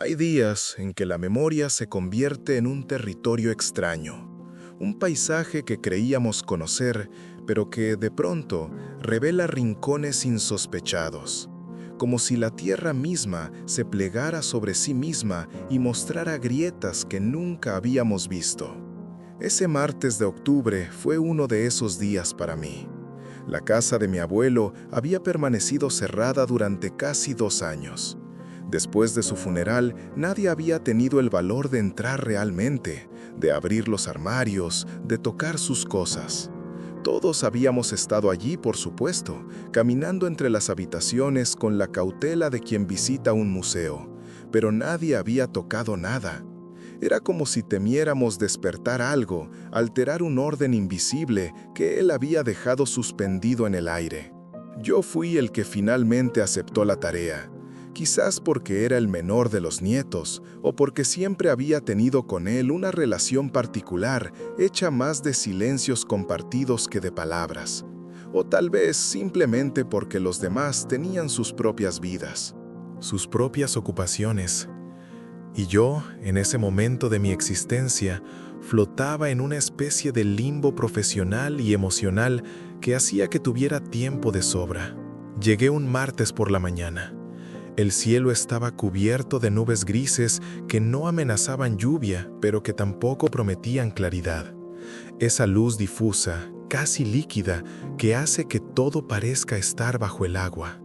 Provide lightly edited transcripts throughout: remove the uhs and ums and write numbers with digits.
Hay días en que la memoria se convierte en un territorio extraño, un paisaje que creíamos conocer, pero que de pronto revela rincones insospechados, como si la tierra misma se plegara sobre sí misma y mostrara grietas que nunca habíamos visto. Ese martes de octubre fue uno de esos días para mí. La casa de mi abuelo había permanecido cerrada durante casi 2 años. Después de su funeral, nadie había tenido el valor de entrar realmente, de abrir los armarios, de tocar sus cosas. Todos habíamos estado allí, por supuesto, caminando entre las habitaciones con la cautela de quien visita un museo, pero nadie había tocado nada. Era como si temiéramos despertar algo, alterar un orden invisible que él había dejado suspendido en el aire. Yo fui el que finalmente aceptó la tarea. Quizás porque era el menor de los nietos, o porque siempre había tenido con él una relación particular, hecha más de silencios compartidos que de palabras. O tal vez simplemente porque los demás tenían sus propias vidas, sus propias ocupaciones. Y yo, en ese momento de mi existencia, flotaba en una especie de limbo profesional y emocional que hacía que tuviera tiempo de sobra. Llegué un martes por la mañana. El cielo estaba cubierto de nubes grises que no amenazaban lluvia, pero que tampoco prometían claridad. Esa luz difusa, casi líquida, que hace que todo parezca estar bajo el agua.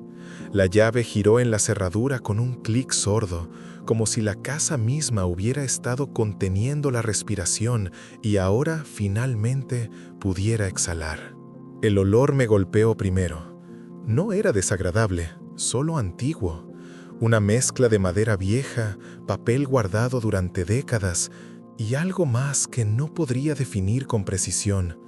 La llave giró en la cerradura con un clic sordo, como si la casa misma hubiera estado conteniendo la respiración y ahora finalmente pudiera exhalar. El olor me golpeó primero. No era desagradable, solo antiguo. Una mezcla de madera vieja, papel guardado durante décadas y algo más que no podría definir con precisión.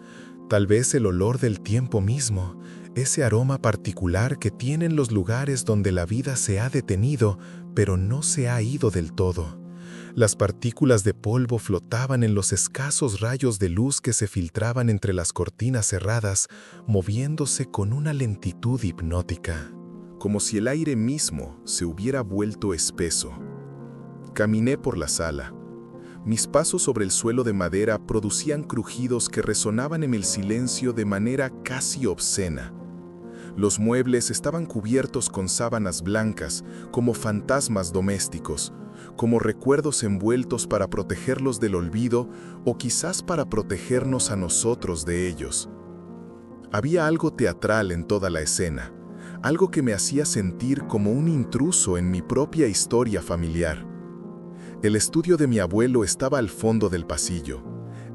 Tal vez el olor del tiempo mismo, ese aroma particular que tienen los lugares donde la vida se ha detenido, pero no se ha ido del todo. Las partículas de polvo flotaban en los escasos rayos de luz que se filtraban entre las cortinas cerradas, moviéndose con una lentitud hipnótica, como si el aire mismo se hubiera vuelto espeso. Caminé por la sala. Mis pasos sobre el suelo de madera producían crujidos que resonaban en el silencio de manera casi obscena. Los muebles estaban cubiertos con sábanas blancas, como fantasmas domésticos, como recuerdos envueltos para protegerlos del olvido o quizás para protegernos a nosotros de ellos. Había algo teatral en toda la escena, algo que me hacía sentir como un intruso en mi propia historia familiar. El estudio de mi abuelo estaba al fondo del pasillo.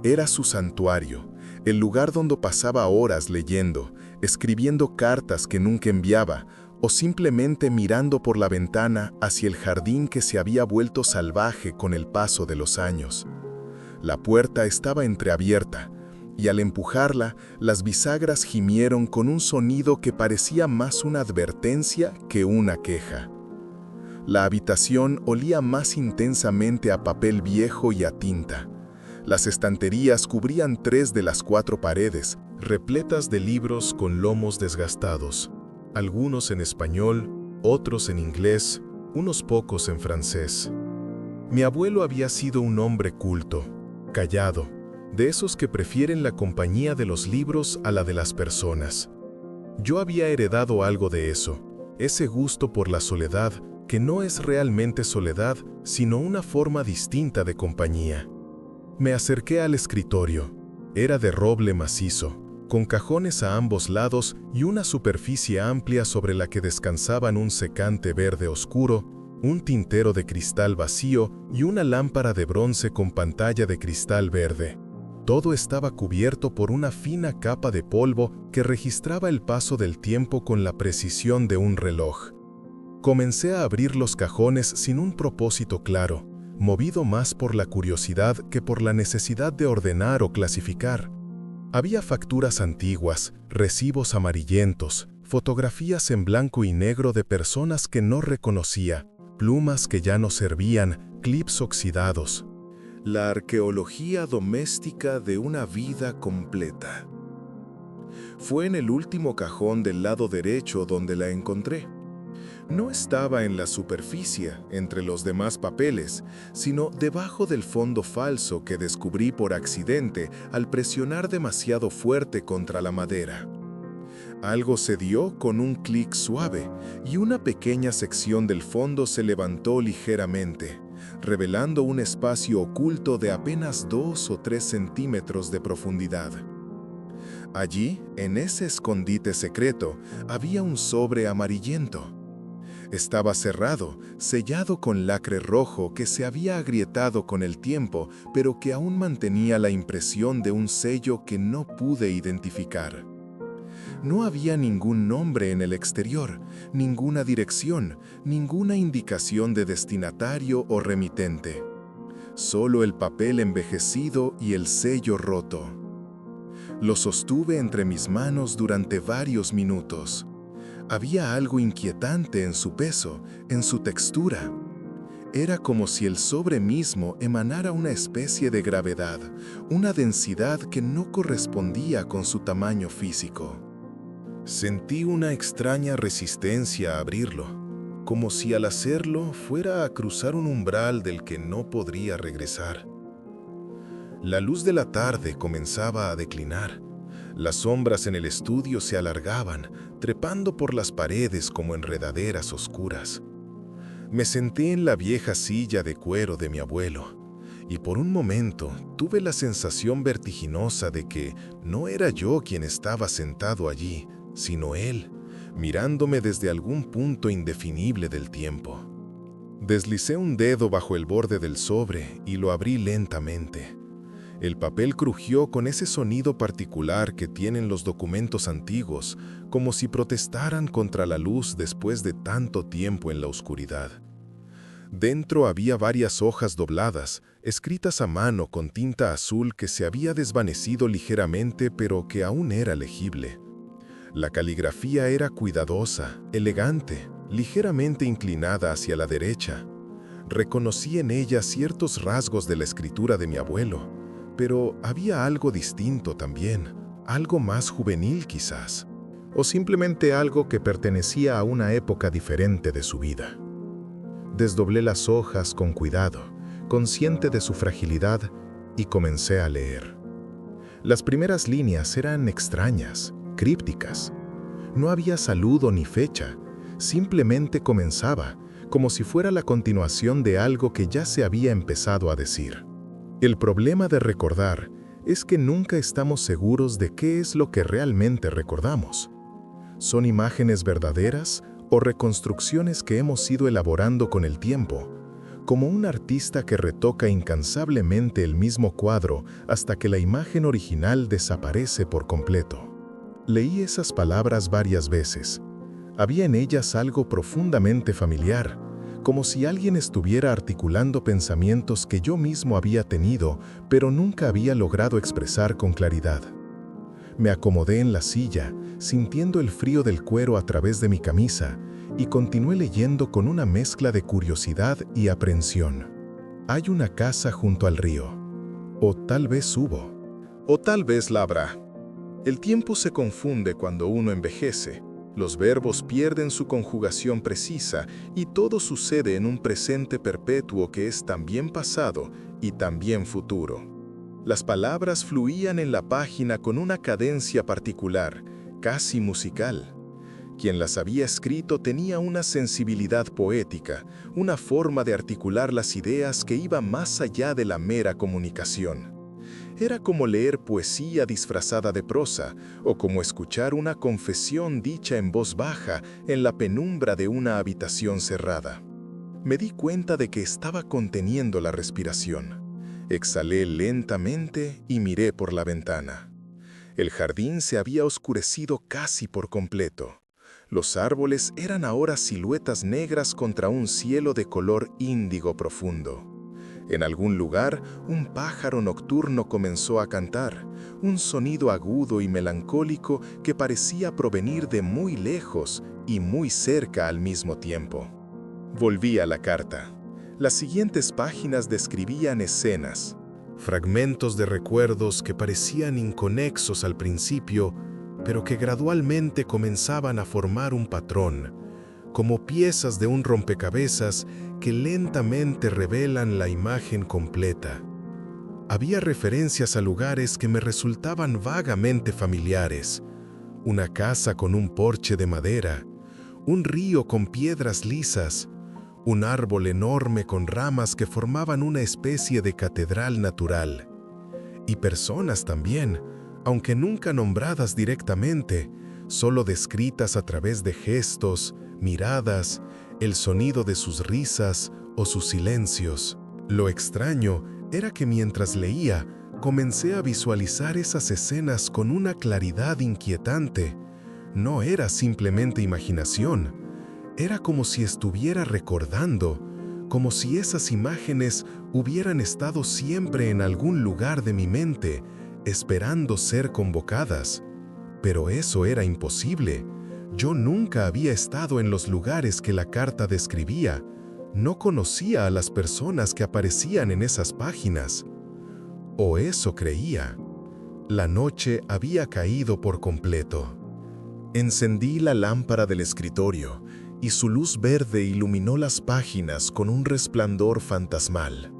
Era su santuario, el lugar donde pasaba horas leyendo, escribiendo cartas que nunca enviaba, o simplemente mirando por la ventana hacia el jardín que se había vuelto salvaje con el paso de los años. La puerta estaba entreabierta, y al empujarla, las bisagras gimieron con un sonido que parecía más una advertencia que una queja. La habitación olía más intensamente a papel viejo y a tinta. Las estanterías cubrían 3 de las 4 paredes, repletas de libros con lomos desgastados, algunos en español, otros en inglés, unos pocos en francés. Mi abuelo había sido un hombre culto, callado, de esos que prefieren la compañía de los libros a la de las personas. Yo había heredado algo de eso, ese gusto por la soledad, que no es realmente soledad, sino una forma distinta de compañía. Me acerqué al escritorio. Era de roble macizo, con cajones a ambos lados y una superficie amplia sobre la que descansaban un secante verde oscuro, un tintero de cristal vacío y una lámpara de bronce con pantalla de cristal verde. Todo estaba cubierto por una fina capa de polvo que registraba el paso del tiempo con la precisión de un reloj. Comencé a abrir los cajones sin un propósito claro, movido más por la curiosidad que por la necesidad de ordenar o clasificar. Había facturas antiguas, recibos amarillentos, fotografías en blanco y negro de personas que no reconocía, plumas que ya no servían, clips oxidados. La arqueología doméstica de una vida completa. Fue en el último cajón del lado derecho donde la encontré. No estaba en la superficie, entre los demás papeles, sino debajo del fondo falso que descubrí por accidente al presionar demasiado fuerte contra la madera. Algo se dio con un clic suave y una pequeña sección del fondo se levantó ligeramente, revelando un espacio oculto de apenas 2 o 3 centímetros de profundidad. Allí, en ese escondite secreto, había un sobre amarillento. Estaba cerrado, sellado con lacre rojo que se había agrietado con el tiempo, pero que aún mantenía la impresión de un sello que no pude identificar. No había ningún nombre en el exterior, ninguna dirección, ninguna indicación de destinatario o remitente. Solo el papel envejecido y el sello roto. Lo sostuve entre mis manos durante varios minutos. Había algo inquietante en su peso, en su textura. Era como si el sobre mismo emanara una especie de gravedad, una densidad que no correspondía con su tamaño físico. Sentí una extraña resistencia a abrirlo, como si al hacerlo fuera a cruzar un umbral del que no podría regresar. La luz de la tarde comenzaba a declinar. Las sombras en el estudio se alargaban, trepando por las paredes como enredaderas oscuras. Me senté en la vieja silla de cuero de mi abuelo, y por un momento tuve la sensación vertiginosa de que no era yo quien estaba sentado allí, sino él, mirándome desde algún punto indefinible del tiempo. Deslicé un dedo bajo el borde del sobre y lo abrí lentamente. El papel crujió con ese sonido particular que tienen los documentos antiguos, como si protestaran contra la luz después de tanto tiempo en la oscuridad. Dentro había varias hojas dobladas, escritas a mano con tinta azul que se había desvanecido ligeramente pero que aún era legible. La caligrafía era cuidadosa, elegante, ligeramente inclinada hacia la derecha. Reconocí en ella ciertos rasgos de la escritura de mi abuelo, pero había algo distinto también, algo más juvenil quizás, o simplemente algo que pertenecía a una época diferente de su vida. Desdoblé las hojas con cuidado, consciente de su fragilidad, y comencé a leer. Las primeras líneas eran extrañas, crípticas. No había saludo ni fecha, simplemente comenzaba, como si fuera la continuación de algo que ya se había empezado a decir. El problema de recordar es que nunca estamos seguros de qué es lo que realmente recordamos. ¿Son imágenes verdaderas o reconstrucciones que hemos ido elaborando con el tiempo, como un artista que retoca incansablemente el mismo cuadro hasta que la imagen original desaparece por completo? Leí esas palabras varias veces. Había en ellas algo profundamente familiar, como si alguien estuviera articulando pensamientos que yo mismo había tenido, pero nunca había logrado expresar con claridad. Me acomodé en la silla, sintiendo el frío del cuero a través de mi camisa, y continué leyendo con una mezcla de curiosidad y aprensión. Hay una casa junto al río. O tal vez hubo. O tal vez la habrá. El tiempo se confunde cuando uno envejece. Los verbos pierden su conjugación precisa y todo sucede en un presente perpetuo que es también pasado y también futuro. Las palabras fluían en la página con una cadencia particular, casi musical. Quien las había escrito tenía una sensibilidad poética, una forma de articular las ideas que iba más allá de la mera comunicación. Era como leer poesía disfrazada de prosa, o como escuchar una confesión dicha en voz baja en la penumbra de una habitación cerrada. Me di cuenta de que estaba conteniendo la respiración. Exhalé lentamente y miré por la ventana. El jardín se había oscurecido casi por completo. Los árboles eran ahora siluetas negras contra un cielo de color índigo profundo. En algún lugar, un pájaro nocturno comenzó a cantar, un sonido agudo y melancólico que parecía provenir de muy lejos y muy cerca al mismo tiempo. Volví a la carta. Las siguientes páginas describían escenas, fragmentos de recuerdos que parecían inconexos al principio, pero que gradualmente comenzaban a formar un patrón, como piezas de un rompecabezas que lentamente revelan la imagen completa. Había referencias a lugares que me resultaban vagamente familiares: una casa con un porche de madera, un río con piedras lisas, un árbol enorme con ramas que formaban una especie de catedral natural. Y personas también, aunque nunca nombradas directamente, solo descritas a través de gestos, miradas, el sonido de sus risas o sus silencios. Lo extraño era que mientras leía, comencé a visualizar esas escenas con una claridad inquietante. No era simplemente imaginación, era como si estuviera recordando, como si esas imágenes hubieran estado siempre en algún lugar de mi mente, esperando ser convocadas. Pero eso era imposible. Yo nunca había estado en los lugares que la carta describía. No conocía a las personas que aparecían en esas páginas. O eso creía. La noche había caído por completo. Encendí la lámpara del escritorio y su luz verde iluminó las páginas con un resplandor fantasmal.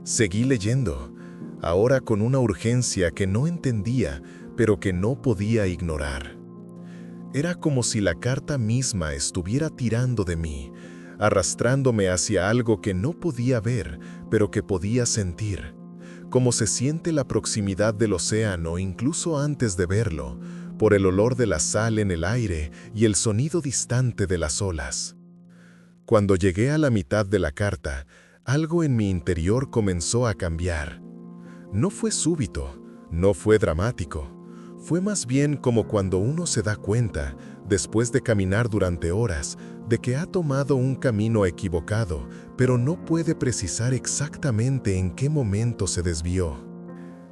Seguí leyendo, ahora con una urgencia que no entendía, pero que no podía ignorar. Era como si la carta misma estuviera tirando de mí, arrastrándome hacia algo que no podía ver, pero que podía sentir. Como se siente la proximidad del océano incluso antes de verlo, por el olor de la sal en el aire y el sonido distante de las olas. Cuando llegué a la mitad de la carta, algo en mi interior comenzó a cambiar. No fue súbito, no fue dramático. Fue más bien como cuando uno se da cuenta, después de caminar durante horas, de que ha tomado un camino equivocado, pero no puede precisar exactamente en qué momento se desvió.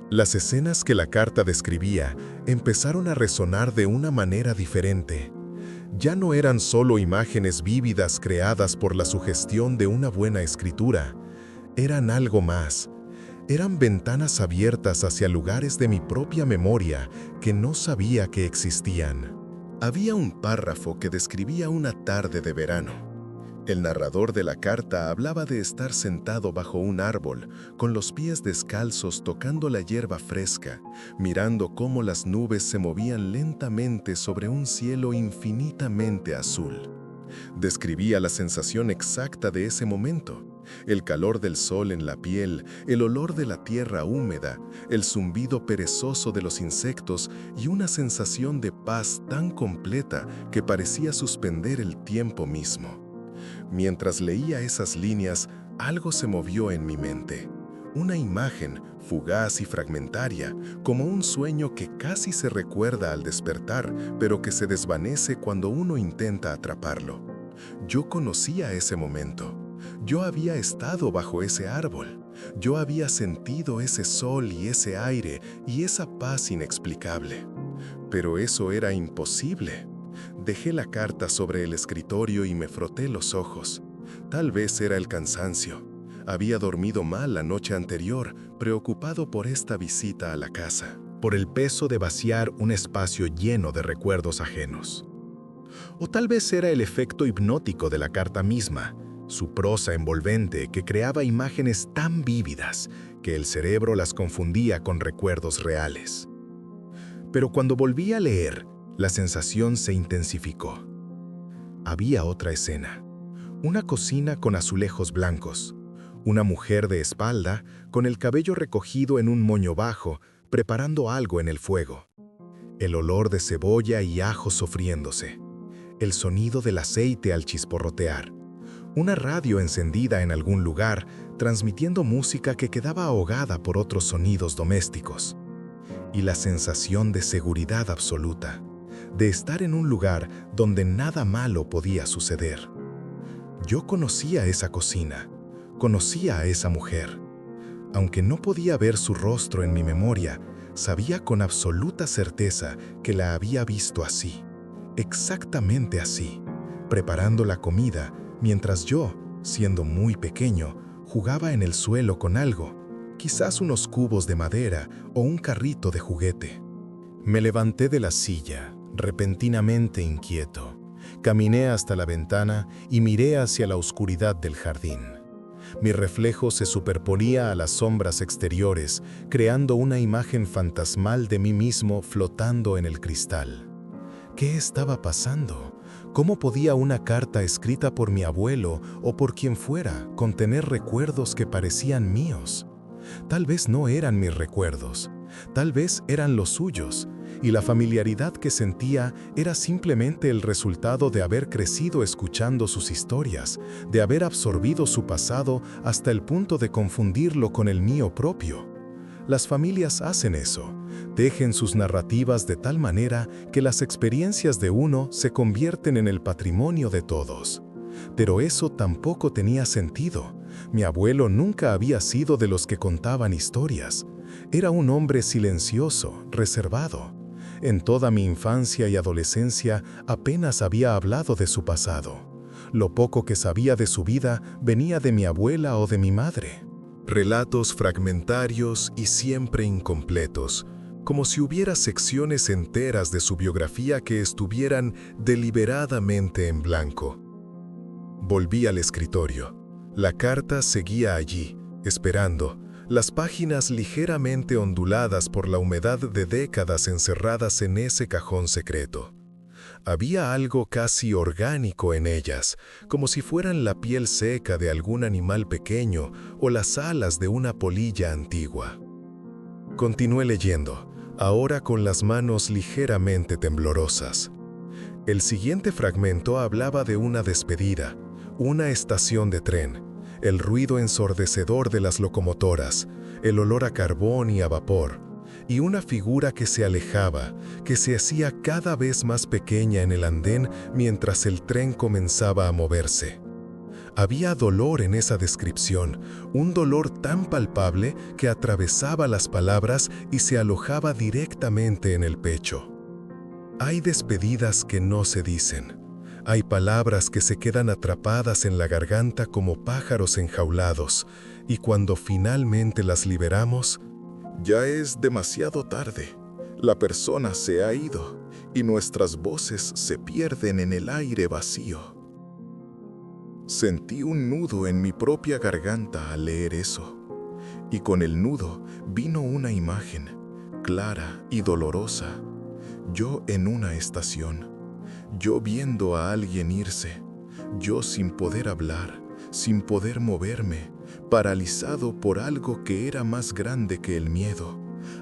Las escenas que la carta describía empezaron a resonar de una manera diferente. Ya no eran solo imágenes vívidas creadas por la sugestión de una buena escritura. Eran algo más. Eran ventanas abiertas hacia lugares de mi propia memoria que no sabía que existían. Había un párrafo que describía una tarde de verano. El narrador de la carta hablaba de estar sentado bajo un árbol, con los pies descalzos tocando la hierba fresca, mirando cómo las nubes se movían lentamente sobre un cielo infinitamente azul. Describía la sensación exacta de ese momento: el calor del sol en la piel, el olor de la tierra húmeda, el zumbido perezoso de los insectos y una sensación de paz tan completa que parecía suspender el tiempo mismo. Mientras leía esas líneas, algo se movió en mi mente. Una imagen, fugaz y fragmentaria, como un sueño que casi se recuerda al despertar, pero que se desvanece cuando uno intenta atraparlo. Yo conocía ese momento. Yo había estado bajo ese árbol. Yo había sentido ese sol y ese aire y esa paz inexplicable. Pero eso era imposible. Dejé la carta sobre el escritorio y me froté los ojos. Tal vez era el cansancio. Había dormido mal la noche anterior, preocupado por esta visita a la casa, por el peso de vaciar un espacio lleno de recuerdos ajenos. O tal vez era el efecto hipnótico de la carta misma, su prosa envolvente que creaba imágenes tan vívidas que el cerebro las confundía con recuerdos reales. Pero cuando volví a leer, la sensación se intensificó. Había otra escena. Una cocina con azulejos blancos. Una mujer de espalda, con el cabello recogido en un moño bajo, preparando algo en el fuego. El olor de cebolla y ajo sofriéndose. El sonido del aceite al chisporrotear. Una radio encendida en algún lugar, transmitiendo música que quedaba ahogada por otros sonidos domésticos. Y la sensación de seguridad absoluta, de estar en un lugar donde nada malo podía suceder. Yo conocía esa cocina, conocía a esa mujer. Aunque no podía ver su rostro en mi memoria, sabía con absoluta certeza que la había visto así, exactamente así, preparando la comida mientras yo, siendo muy pequeño, jugaba en el suelo con algo, quizás unos cubos de madera o un carrito de juguete. Me levanté de la silla, repentinamente inquieto. Caminé hasta la ventana y miré hacia la oscuridad del jardín. Mi reflejo se superponía a las sombras exteriores, creando una imagen fantasmal de mí mismo flotando en el cristal. ¿Qué estaba pasando? ¿Cómo podía una carta escrita por mi abuelo o por quien fuera contener recuerdos que parecían míos? Tal vez no eran mis recuerdos, tal vez eran los suyos, y la familiaridad que sentía era simplemente el resultado de haber crecido escuchando sus historias, de haber absorbido su pasado hasta el punto de confundirlo con el mío propio. Las familias hacen eso, tejen sus narrativas de tal manera que las experiencias de uno se convierten en el patrimonio de todos. Pero eso tampoco tenía sentido. Mi abuelo nunca había sido de los que contaban historias. Era un hombre silencioso, reservado. En toda mi infancia y adolescencia apenas había hablado de su pasado. Lo poco que sabía de su vida venía de mi abuela o de mi madre. Relatos fragmentarios y siempre incompletos, como si hubiera secciones enteras de su biografía que estuvieran deliberadamente en blanco. Volví al escritorio. La carta seguía allí, esperando, las páginas ligeramente onduladas por la humedad de décadas encerradas en ese cajón secreto. Había algo casi orgánico en ellas, como si fueran la piel seca de algún animal pequeño o las alas de una polilla antigua. Continué leyendo, ahora con las manos ligeramente temblorosas. El siguiente fragmento hablaba de una despedida, una estación de tren, el ruido ensordecedor de las locomotoras, el olor a carbón y a vapor, y una figura que se alejaba, que se hacía cada vez más pequeña en el andén mientras el tren comenzaba a moverse. Había dolor en esa descripción, un dolor tan palpable que atravesaba las palabras y se alojaba directamente en el pecho. Hay despedidas que no se dicen. Hay palabras que se quedan atrapadas en la garganta como pájaros enjaulados, y cuando finalmente las liberamos, ya es demasiado tarde. La persona se ha ido y nuestras voces se pierden en el aire vacío. Sentí un nudo en mi propia garganta al leer eso, y con el nudo vino una imagen, clara y dolorosa. Yo en una estación, yo viendo a alguien irse, yo sin poder hablar, sin poder moverme, paralizado por algo que era más grande que el miedo,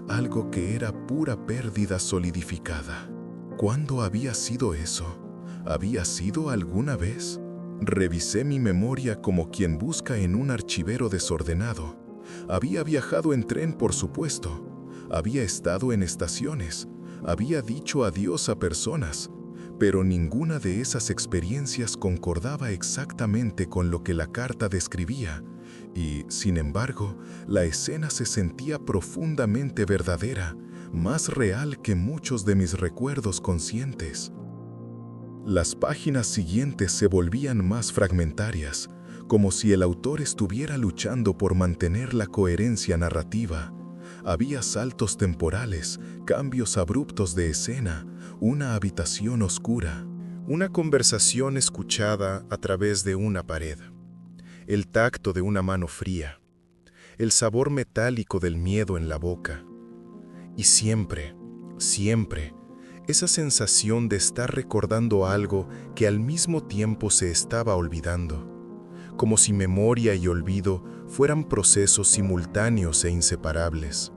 algo que era pura pérdida solidificada. ¿Cuándo había sido eso? ¿Había sido alguna vez? Revisé mi memoria como quien busca en un archivero desordenado. Había viajado en tren, por supuesto. Había estado en estaciones. Había dicho adiós a personas. Pero ninguna de esas experiencias concordaba exactamente con lo que la carta describía. Y, sin embargo, la escena se sentía profundamente verdadera, más real que muchos de mis recuerdos conscientes. Las páginas siguientes se volvían más fragmentarias, como si el autor estuviera luchando por mantener la coherencia narrativa. Había saltos temporales, cambios abruptos de escena, una habitación oscura, una conversación escuchada a través de una pared, el tacto de una mano fría, el sabor metálico del miedo en la boca. Y siempre, siempre, esa sensación de estar recordando algo que al mismo tiempo se estaba olvidando, como si memoria y olvido fueran procesos simultáneos e inseparables.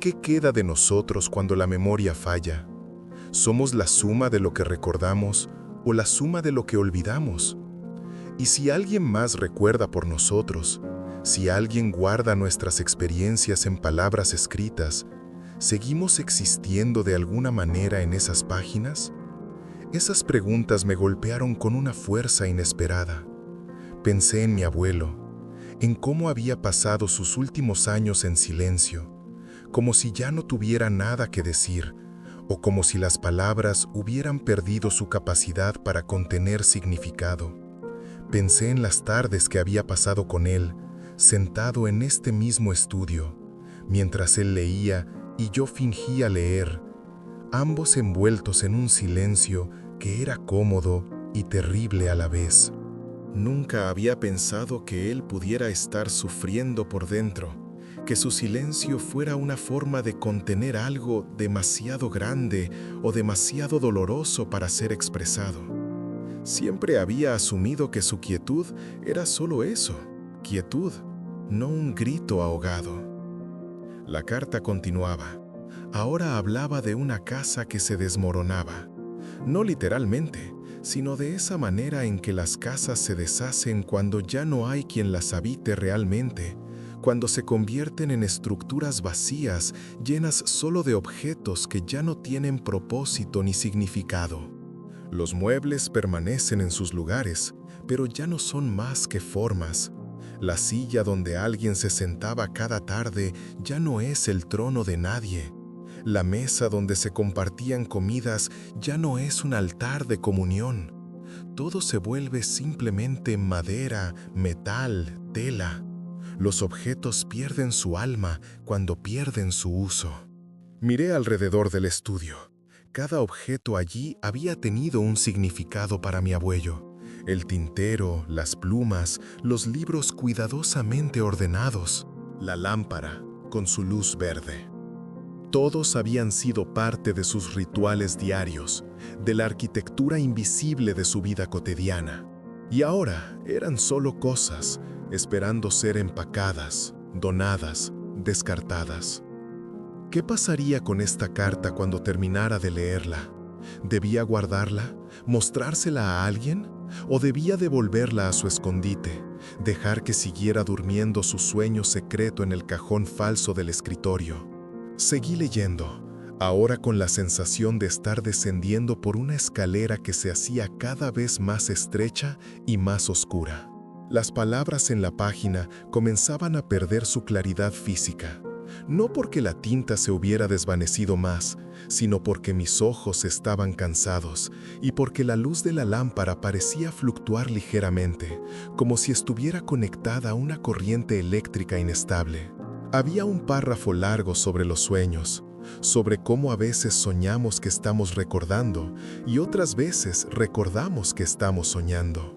¿Qué queda de nosotros cuando la memoria falla? ¿Somos la suma de lo que recordamos o la suma de lo que olvidamos? Y si alguien más recuerda por nosotros, si alguien guarda nuestras experiencias en palabras escritas, ¿seguimos existiendo de alguna manera en esas páginas? Esas preguntas me golpearon con una fuerza inesperada. Pensé en mi abuelo, en cómo había pasado sus últimos años en silencio, como si ya no tuviera nada que decir, o como si las palabras hubieran perdido su capacidad para contener significado. Pensé en las tardes que había pasado con él, sentado en este mismo estudio, mientras él leía y yo fingía leer, ambos envueltos en un silencio que era cómodo y terrible a la vez. Nunca había pensado que él pudiera estar sufriendo por dentro, que su silencio fuera una forma de contener algo demasiado grande o demasiado doloroso para ser expresado. Siempre había asumido que su quietud era solo eso, quietud, no un grito ahogado. La carta continuaba. Ahora hablaba de una casa que se desmoronaba. No literalmente, sino de esa manera en que las casas se deshacen cuando ya no hay quien las habite realmente, cuando se convierten en estructuras vacías, llenas solo de objetos que ya no tienen propósito ni significado. Los muebles permanecen en sus lugares, pero ya no son más que formas. La silla donde alguien se sentaba cada tarde ya no es el trono de nadie. La mesa donde se compartían comidas ya no es un altar de comunión. Todo se vuelve simplemente madera, metal, tela. Los objetos pierden su alma cuando pierden su uso. Miré alrededor del estudio. Cada objeto allí había tenido un significado para mi abuelo. El tintero, las plumas, los libros cuidadosamente ordenados, la lámpara con su luz verde. Todos habían sido parte de sus rituales diarios, de la arquitectura invisible de su vida cotidiana. Y ahora eran solo cosas, esperando ser empacadas, donadas, descartadas. ¿Qué pasaría con esta carta cuando terminara de leerla? ¿Debía guardarla? ¿Mostrársela a alguien? ¿O debía devolverla a su escondite? ¿Dejar que siguiera durmiendo su sueño secreto en el cajón falso del escritorio? Seguí leyendo, ahora con la sensación de estar descendiendo por una escalera que se hacía cada vez más estrecha y más oscura. Las palabras en la página comenzaban a perder su claridad física. No porque la tinta se hubiera desvanecido más, sino porque mis ojos estaban cansados y porque la luz de la lámpara parecía fluctuar ligeramente, como si estuviera conectada a una corriente eléctrica inestable. Había un párrafo largo sobre los sueños, sobre cómo a veces soñamos que estamos recordando y otras veces recordamos que estamos soñando.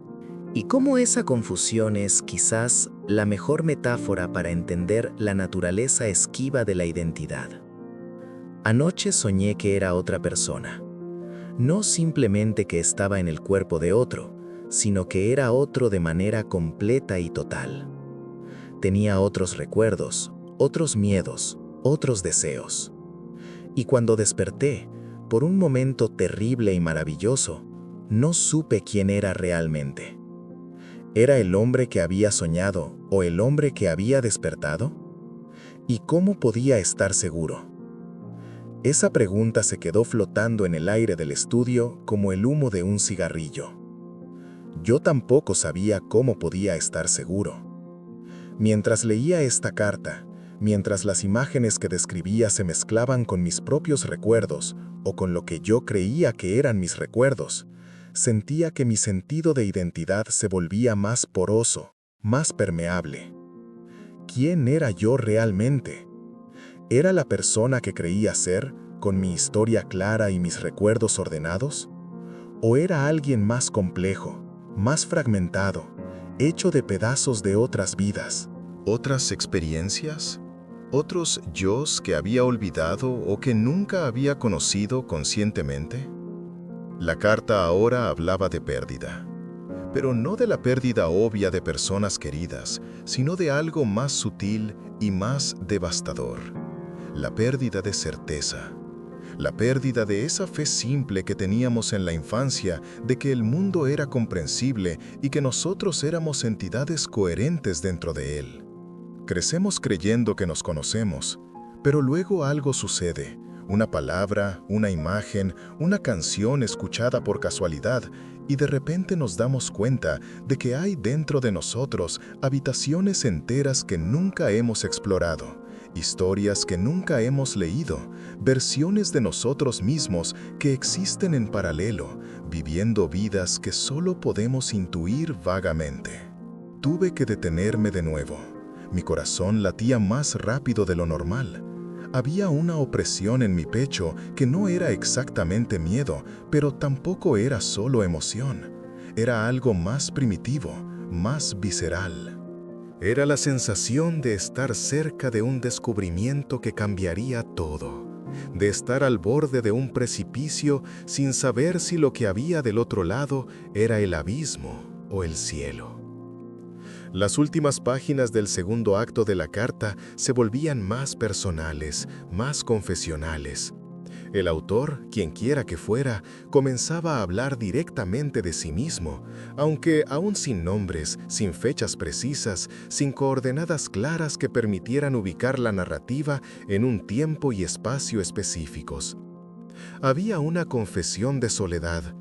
Y cómo esa confusión es quizás la mejor metáfora para entender la naturaleza esquiva de la identidad. Anoche soñé que era otra persona. No simplemente que estaba en el cuerpo de otro, sino que era otro de manera completa y total. Tenía otros recuerdos, otros miedos, otros deseos. Y cuando desperté, por un momento terrible y maravilloso, no supe quién era realmente. ¿Era el hombre que había soñado o el hombre que había despertado? ¿Y cómo podía estar seguro? Esa pregunta se quedó flotando en el aire del estudio como el humo de un cigarrillo. Yo tampoco sabía cómo podía estar seguro. Mientras leía esta carta, mientras las imágenes que describía se mezclaban con mis propios recuerdos o con lo que yo creía que eran mis recuerdos, sentía que mi sentido de identidad se volvía más poroso, más permeable. ¿Quién era yo realmente? ¿Era la persona que creía ser, con mi historia clara y mis recuerdos ordenados? ¿O era alguien más complejo, más fragmentado, hecho de pedazos de otras vidas? ¿Otras experiencias? ¿Otros yos que había olvidado o que nunca había conocido conscientemente? La carta ahora hablaba de pérdida, pero no de la pérdida obvia de personas queridas, sino de algo más sutil y más devastador. La pérdida de certeza. La pérdida de esa fe simple que teníamos en la infancia de que el mundo era comprensible y que nosotros éramos entidades coherentes dentro de él. Crecemos creyendo que nos conocemos, pero luego algo sucede. Una palabra, una imagen, una canción escuchada por casualidad, y de repente nos damos cuenta de que hay dentro de nosotros habitaciones enteras que nunca hemos explorado, historias que nunca hemos leído, versiones de nosotros mismos que existen en paralelo, viviendo vidas que solo podemos intuir vagamente. Tuve que detenerme de nuevo. Mi corazón latía más rápido de lo normal. Había una opresión en mi pecho que no era exactamente miedo, pero tampoco era solo emoción. Era algo más primitivo, más visceral. Era la sensación de estar cerca de un descubrimiento que cambiaría todo, de estar al borde de un precipicio sin saber si lo que había del otro lado era el abismo o el cielo. Las últimas páginas del segundo acto de la carta se volvían más personales, más confesionales. El autor, quien quiera que fuera, comenzaba a hablar directamente de sí mismo, aunque aún sin nombres, sin fechas precisas, sin coordenadas claras que permitieran ubicar la narrativa en un tiempo y espacio específicos. Había una confesión de soledad,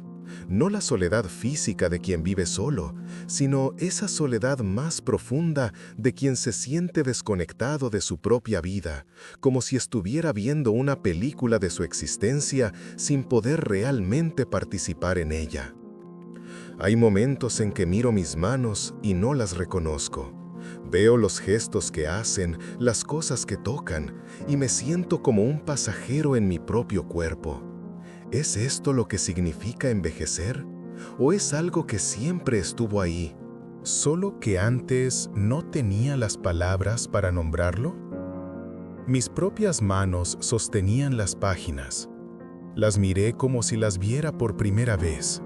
no la soledad física de quien vive solo, sino esa soledad más profunda de quien se siente desconectado de su propia vida, como si estuviera viendo una película de su existencia sin poder realmente participar en ella. Hay momentos en que miro mis manos y no las reconozco. Veo los gestos que hacen, las cosas que tocan, y me siento como un pasajero en mi propio cuerpo. ¿Es esto lo que significa envejecer? ¿O es algo que siempre estuvo ahí, solo que antes no tenía las palabras para nombrarlo? Mis propias manos sostenían las páginas. Las miré como si las viera por primera vez.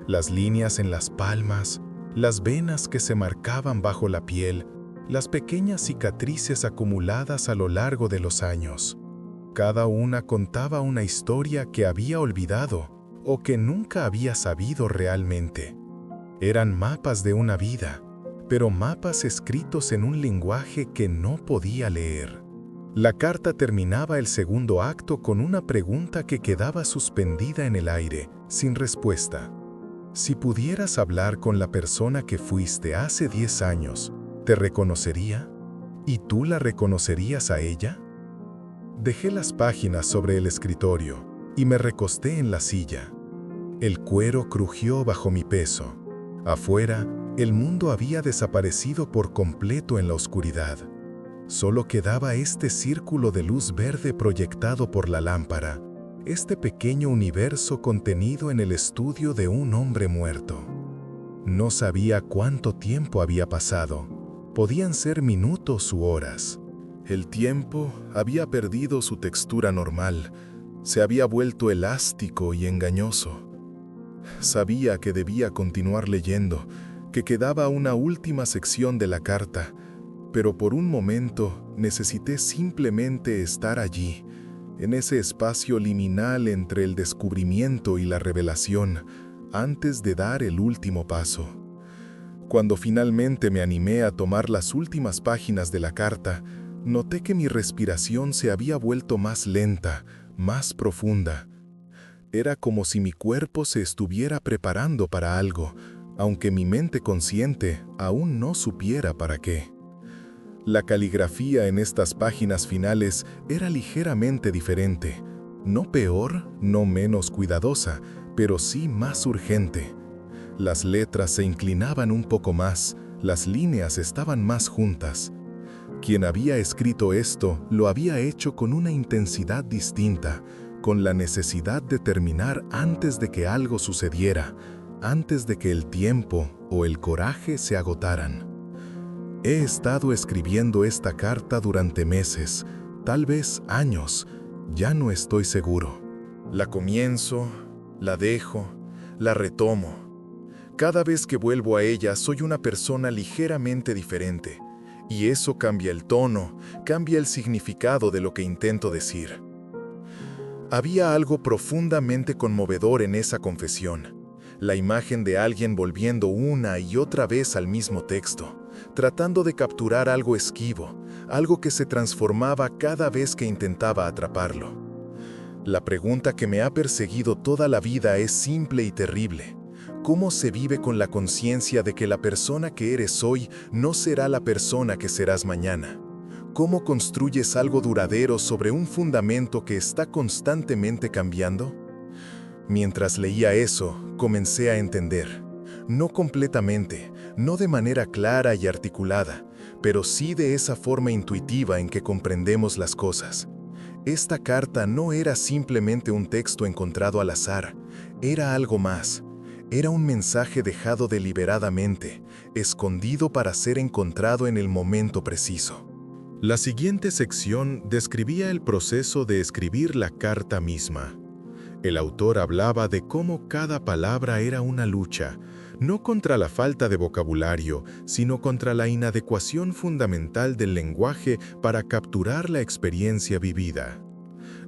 Las líneas en las palmas, las venas que se marcaban bajo la piel, las pequeñas cicatrices acumuladas a lo largo de los años. Cada una contaba una historia que había olvidado o que nunca había sabido realmente. Eran mapas de una vida, pero mapas escritos en un lenguaje que no podía leer. La carta terminaba el segundo acto con una pregunta que quedaba suspendida en el aire, sin respuesta. Si pudieras hablar con la persona que fuiste hace 10 años, ¿te reconocería? ¿Y tú la reconocerías a ella? Dejé las páginas sobre el escritorio y me recosté en la silla. El cuero crujió bajo mi peso. Afuera, el mundo había desaparecido por completo en la oscuridad. Solo quedaba este círculo de luz verde proyectado por la lámpara, este pequeño universo contenido en el estudio de un hombre muerto. No sabía cuánto tiempo había pasado. Podían ser minutos u horas. El tiempo había perdido su textura normal, se había vuelto elástico y engañoso. Sabía que debía continuar leyendo, que quedaba una última sección de la carta, pero por un momento necesité simplemente estar allí, en ese espacio liminal entre el descubrimiento y la revelación, antes de dar el último paso. Cuando finalmente me animé a tomar las últimas páginas de la carta, noté que mi respiración se había vuelto más lenta, más profunda. Era como si mi cuerpo se estuviera preparando para algo, aunque mi mente consciente aún no supiera para qué. La caligrafía en estas páginas finales era ligeramente diferente, no peor, no menos cuidadosa, pero sí más urgente. Las letras se inclinaban un poco más, las líneas estaban más juntas. Quien había escrito esto lo había hecho con una intensidad distinta, con la necesidad de terminar antes de que algo sucediera, antes de que el tiempo o el coraje se agotaran. He estado escribiendo esta carta durante meses, tal vez años, ya no estoy seguro. La comienzo, la dejo, la retomo. Cada vez que vuelvo a ella soy una persona ligeramente diferente. Y eso cambia el tono, cambia el significado de lo que intento decir. Había algo profundamente conmovedor en esa confesión. La imagen de alguien volviendo una y otra vez al mismo texto, tratando de capturar algo esquivo, algo que se transformaba cada vez que intentaba atraparlo. La pregunta que me ha perseguido toda la vida es simple y terrible. ¿Cómo se vive con la conciencia de que la persona que eres hoy no será la persona que serás mañana? ¿Cómo construyes algo duradero sobre un fundamento que está constantemente cambiando? Mientras leía eso, comencé a entender. No completamente, no de manera clara y articulada, pero sí de esa forma intuitiva en que comprendemos las cosas. Esta carta no era simplemente un texto encontrado al azar, era algo más. Era un mensaje dejado deliberadamente, escondido para ser encontrado en el momento preciso. La siguiente sección describía el proceso de escribir la carta misma. El autor hablaba de cómo cada palabra era una lucha, no contra la falta de vocabulario, sino contra la inadecuación fundamental del lenguaje para capturar la experiencia vivida.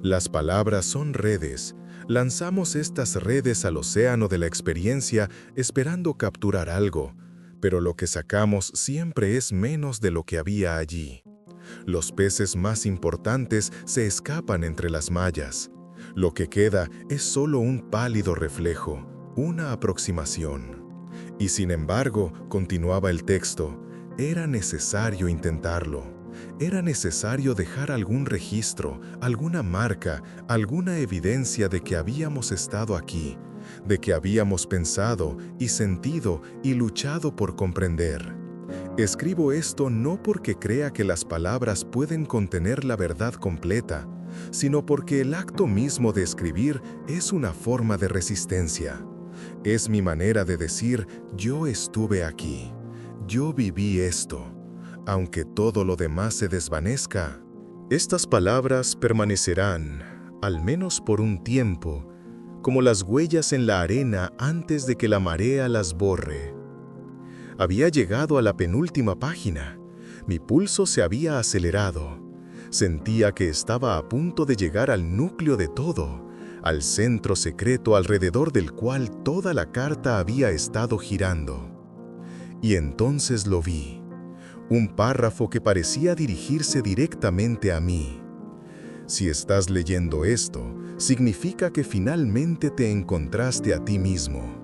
Las palabras son redes. Lanzamos estas redes al océano de la experiencia esperando capturar algo, pero lo que sacamos siempre es menos de lo que había allí. Los peces más importantes se escapan entre las mallas. Lo que queda es solo un pálido reflejo, una aproximación. Y sin embargo, continuaba el texto, era necesario intentarlo. Era necesario dejar algún registro, alguna marca, alguna evidencia de que habíamos estado aquí, de que habíamos pensado y sentido y luchado por comprender. Escribo esto no porque crea que las palabras pueden contener la verdad completa, sino porque el acto mismo de escribir es una forma de resistencia. Es mi manera de decir, yo estuve aquí, yo viví esto. Aunque todo lo demás se desvanezca, estas palabras permanecerán, al menos por un tiempo, como las huellas en la arena antes de que la marea las borre. Había llegado a la penúltima página. Mi pulso se había acelerado. Sentía que estaba a punto de llegar al núcleo de todo, al centro secreto alrededor del cual toda la carta había estado girando. Y entonces lo vi. Un párrafo que parecía dirigirse directamente a mí. Si estás leyendo esto, significa que finalmente te encontraste a ti mismo.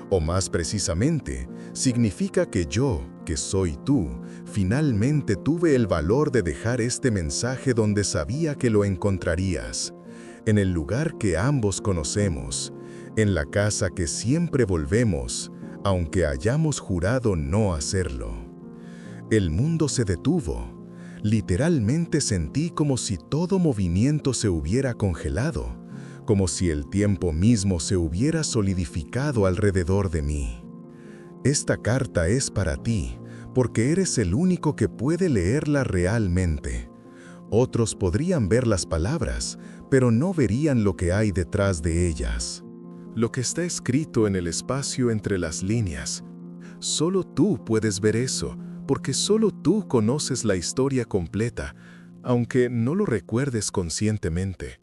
O más precisamente, significa que yo, que soy tú, finalmente tuve el valor de dejar este mensaje donde sabía que lo encontrarías, en el lugar que ambos conocemos, en la casa que siempre volvemos, aunque hayamos jurado no hacerlo. El mundo se detuvo. Literalmente sentí como si todo movimiento se hubiera congelado, como si el tiempo mismo se hubiera solidificado alrededor de mí. Esta carta es para ti, porque eres el único que puede leerla realmente. Otros podrían ver las palabras, pero no verían lo que hay detrás de ellas. Lo que está escrito en el espacio entre las líneas. Solo tú puedes ver eso, porque solo tú conoces la historia completa, aunque no lo recuerdes conscientemente.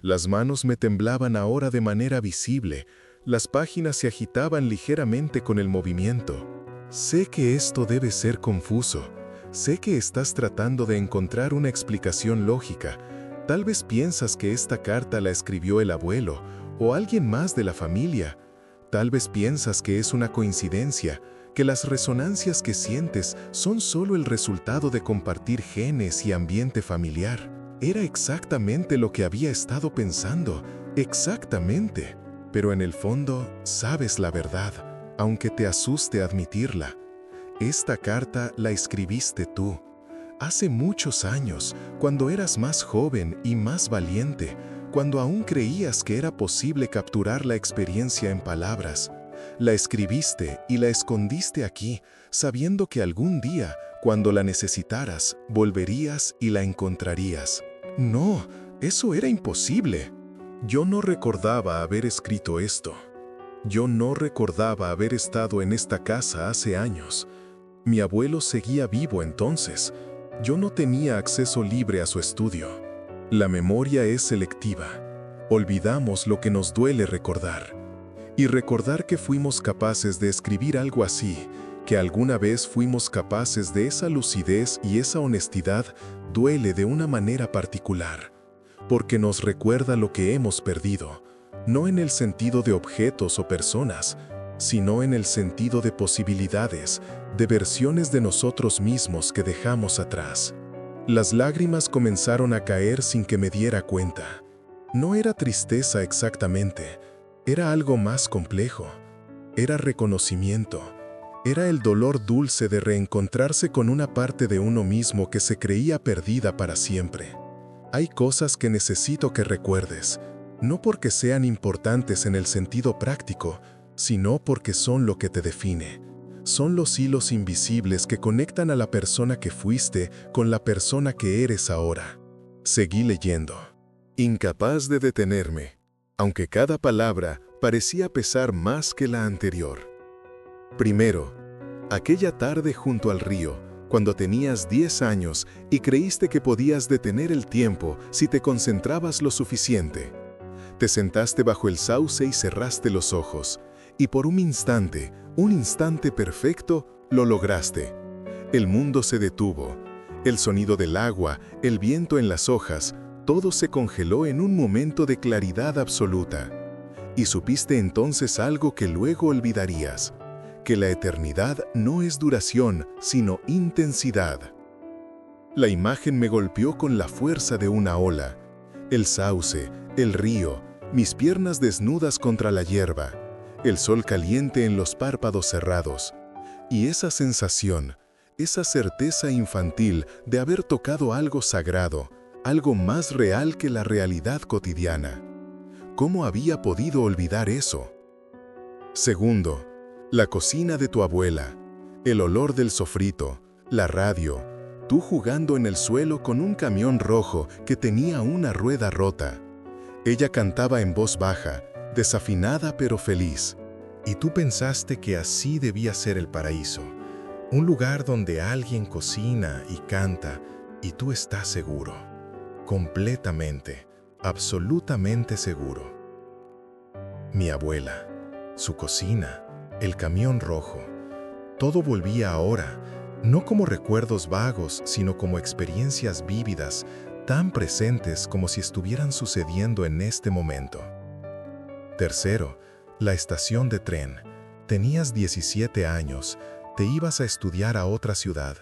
Las manos me temblaban ahora de manera visible, las páginas se agitaban ligeramente con el movimiento. Sé que esto debe ser confuso, sé que estás tratando de encontrar una explicación lógica. Tal vez piensas que esta carta la escribió el abuelo o alguien más de la familia. Tal vez piensas que es una coincidencia, que las resonancias que sientes son solo el resultado de compartir genes y ambiente familiar. Era exactamente lo que había estado pensando, exactamente. Pero en el fondo, sabes la verdad, aunque te asuste admitirla. Esta carta la escribiste tú. Hace muchos años, cuando eras más joven y más valiente, cuando aún creías que era posible capturar la experiencia en palabras. La escribiste y la escondiste aquí, sabiendo que algún día, cuando la necesitaras, volverías y la encontrarías. No, eso era imposible. Yo no recordaba haber escrito esto. Yo no recordaba haber estado en esta casa hace años. Mi abuelo seguía vivo entonces. Yo no tenía acceso libre a su estudio. La memoria es selectiva. Olvidamos lo que nos duele recordar. Y recordar que fuimos capaces de escribir algo así, que alguna vez fuimos capaces de esa lucidez y esa honestidad, duele de una manera particular, porque nos recuerda lo que hemos perdido, no en el sentido de objetos o personas, sino en el sentido de posibilidades, de versiones de nosotros mismos que dejamos atrás. Las lágrimas comenzaron a caer sin que me diera cuenta. No era tristeza exactamente, era algo más complejo. Era reconocimiento. Era el dolor dulce de reencontrarse con una parte de uno mismo que se creía perdida para siempre. Hay cosas que necesito que recuerdes, no porque sean importantes en el sentido práctico, sino porque son lo que te define. Son los hilos invisibles que conectan a la persona que fuiste con la persona que eres ahora. Seguí leyendo, incapaz de detenerme, aunque cada palabra parecía pesar más que la anterior. Primero, aquella tarde junto al río, cuando tenías 10 años y creíste que podías detener el tiempo si te concentrabas lo suficiente. Te sentaste bajo el sauce y cerraste los ojos, y por un instante perfecto, lo lograste. El mundo se detuvo. El sonido del agua, el viento en las hojas, todo se congeló en un momento de claridad absoluta. Y supiste entonces algo que luego olvidarías, que la eternidad no es duración, sino intensidad. La imagen me golpeó con la fuerza de una ola. El sauce, el río, mis piernas desnudas contra la hierba, el sol caliente en los párpados cerrados, y esa sensación, esa certeza infantil de haber tocado algo sagrado, algo más real que la realidad cotidiana. ¿Cómo había podido olvidar eso? Segundo, la cocina de tu abuela, el olor del sofrito, la radio, tú jugando en el suelo con un camión rojo que tenía una rueda rota. Ella cantaba en voz baja, desafinada pero feliz. Y tú pensaste que así debía ser el paraíso, un lugar donde alguien cocina y canta y tú estás seguro, completamente, absolutamente seguro. Mi abuela, su cocina, el camión rojo, todo volvía ahora, no como recuerdos vagos, sino como experiencias vívidas, tan presentes como si estuvieran sucediendo en este momento. Tercero, la estación de tren. Tenías 17 años, te ibas a estudiar a otra ciudad.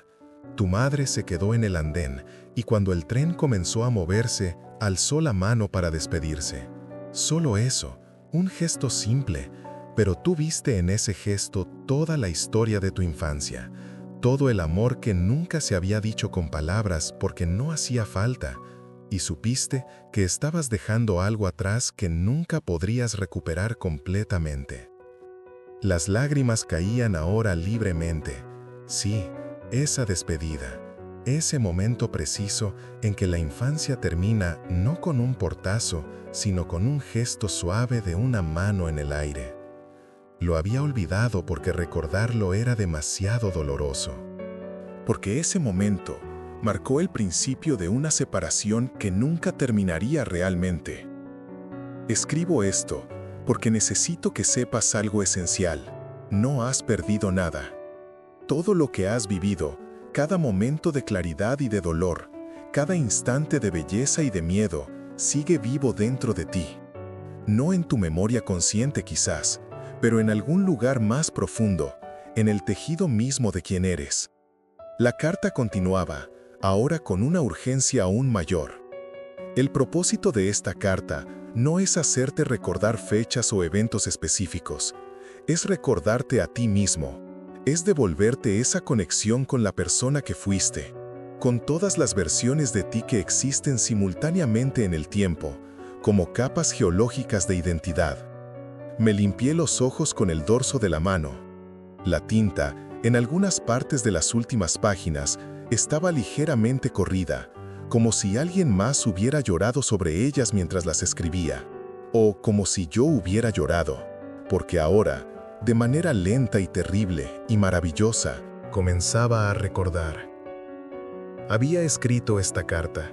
Tu madre se quedó en el andén y cuando el tren comenzó a moverse, alzó la mano para despedirse. Solo eso, un gesto simple, pero tú viste en ese gesto toda la historia de tu infancia, todo el amor que nunca se había dicho con palabras porque no hacía falta, y supiste que estabas dejando algo atrás que nunca podrías recuperar completamente. Las lágrimas caían ahora libremente. Sí, esa despedida, ese momento preciso en que la infancia termina no con un portazo, sino con un gesto suave de una mano en el aire. Lo había olvidado porque recordarlo era demasiado doloroso. Porque ese momento marcó el principio de una separación que nunca terminaría realmente. Escribo esto porque necesito que sepas algo esencial. No has perdido nada. Todo lo que has vivido, cada momento de claridad y de dolor, cada instante de belleza y de miedo, sigue vivo dentro de ti. No en tu memoria consciente quizás, pero en algún lugar más profundo, en el tejido mismo de quien eres. La carta continuaba, ahora con una urgencia aún mayor. El propósito de esta carta no es hacerte recordar fechas o eventos específicos, es recordarte a ti mismo, es devolverte esa conexión con la persona que fuiste, con todas las versiones de ti que existen simultáneamente en el tiempo, como capas geológicas de identidad. Me limpié los ojos con el dorso de la mano. La tinta, en algunas partes de las últimas páginas, estaba ligeramente corrida, como si alguien más hubiera llorado sobre ellas mientras las escribía, o como si yo hubiera llorado, porque ahora, de manera lenta y terrible y maravillosa, comenzaba a recordar. Había escrito esta carta,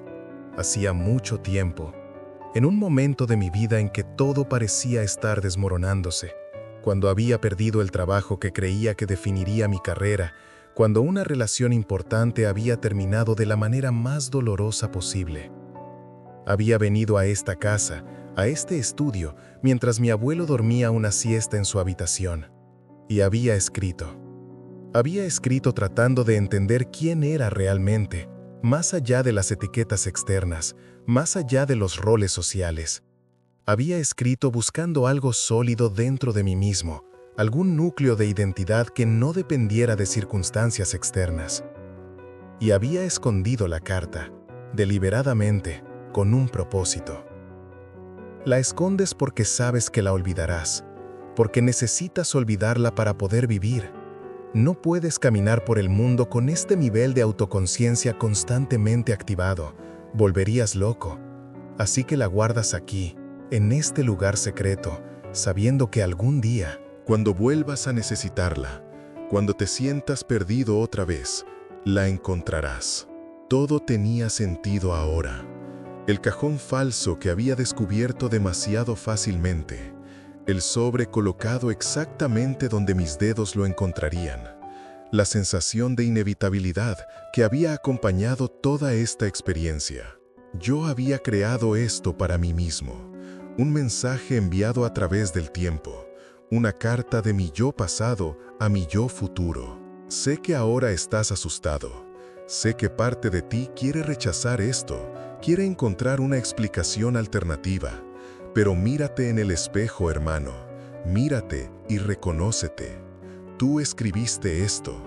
hacía mucho tiempo, en un momento de mi vida en que todo parecía estar desmoronándose, cuando había perdido el trabajo que creía que definiría mi carrera, cuando una relación importante había terminado de la manera más dolorosa posible. Había venido a esta casa, a este estudio, mientras mi abuelo dormía una siesta en su habitación. Y había escrito. Había escrito tratando de entender quién era realmente, más allá de las etiquetas externas, más allá de los roles sociales. Había escrito buscando algo sólido dentro de mí mismo, algún núcleo de identidad que no dependiera de circunstancias externas. Y había escondido la carta, deliberadamente, con un propósito. La escondes porque sabes que la olvidarás, porque necesitas olvidarla para poder vivir. No puedes caminar por el mundo con este nivel de autoconciencia constantemente activado. Volverías loco. Así que la guardas aquí, en este lugar secreto, sabiendo que algún día, cuando vuelvas a necesitarla, cuando te sientas perdido otra vez, la encontrarás. Todo tenía sentido ahora. El cajón falso que había descubierto demasiado fácilmente. El sobre colocado exactamente donde mis dedos lo encontrarían. La sensación de inevitabilidad que había acompañado toda esta experiencia. Yo había creado esto para mí mismo. Un mensaje enviado a través del tiempo. Una carta de mi yo pasado a mi yo futuro. Sé que ahora estás asustado. Sé que parte de ti quiere rechazar esto, quiere encontrar una explicación alternativa. Pero mírate en el espejo, hermano. Mírate y reconócete. Tú escribiste esto.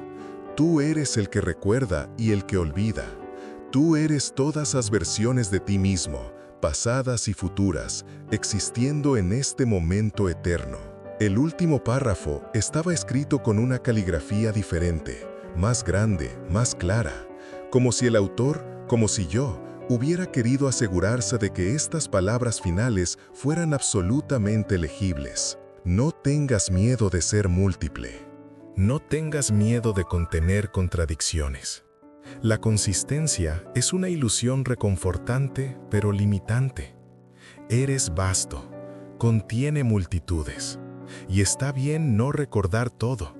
Tú eres el que recuerda y el que olvida. Tú eres todas las versiones de ti mismo, pasadas y futuras, existiendo en este momento eterno. El último párrafo estaba escrito con una caligrafía diferente, más grande, más clara, como si el autor, como si yo, hubiera querido asegurarse de que estas palabras finales fueran absolutamente legibles. No tengas miedo de ser múltiple. No tengas miedo de contener contradicciones. La consistencia es una ilusión reconfortante, pero limitante. Eres vasto, contiene multitudes, y está bien no recordar todo.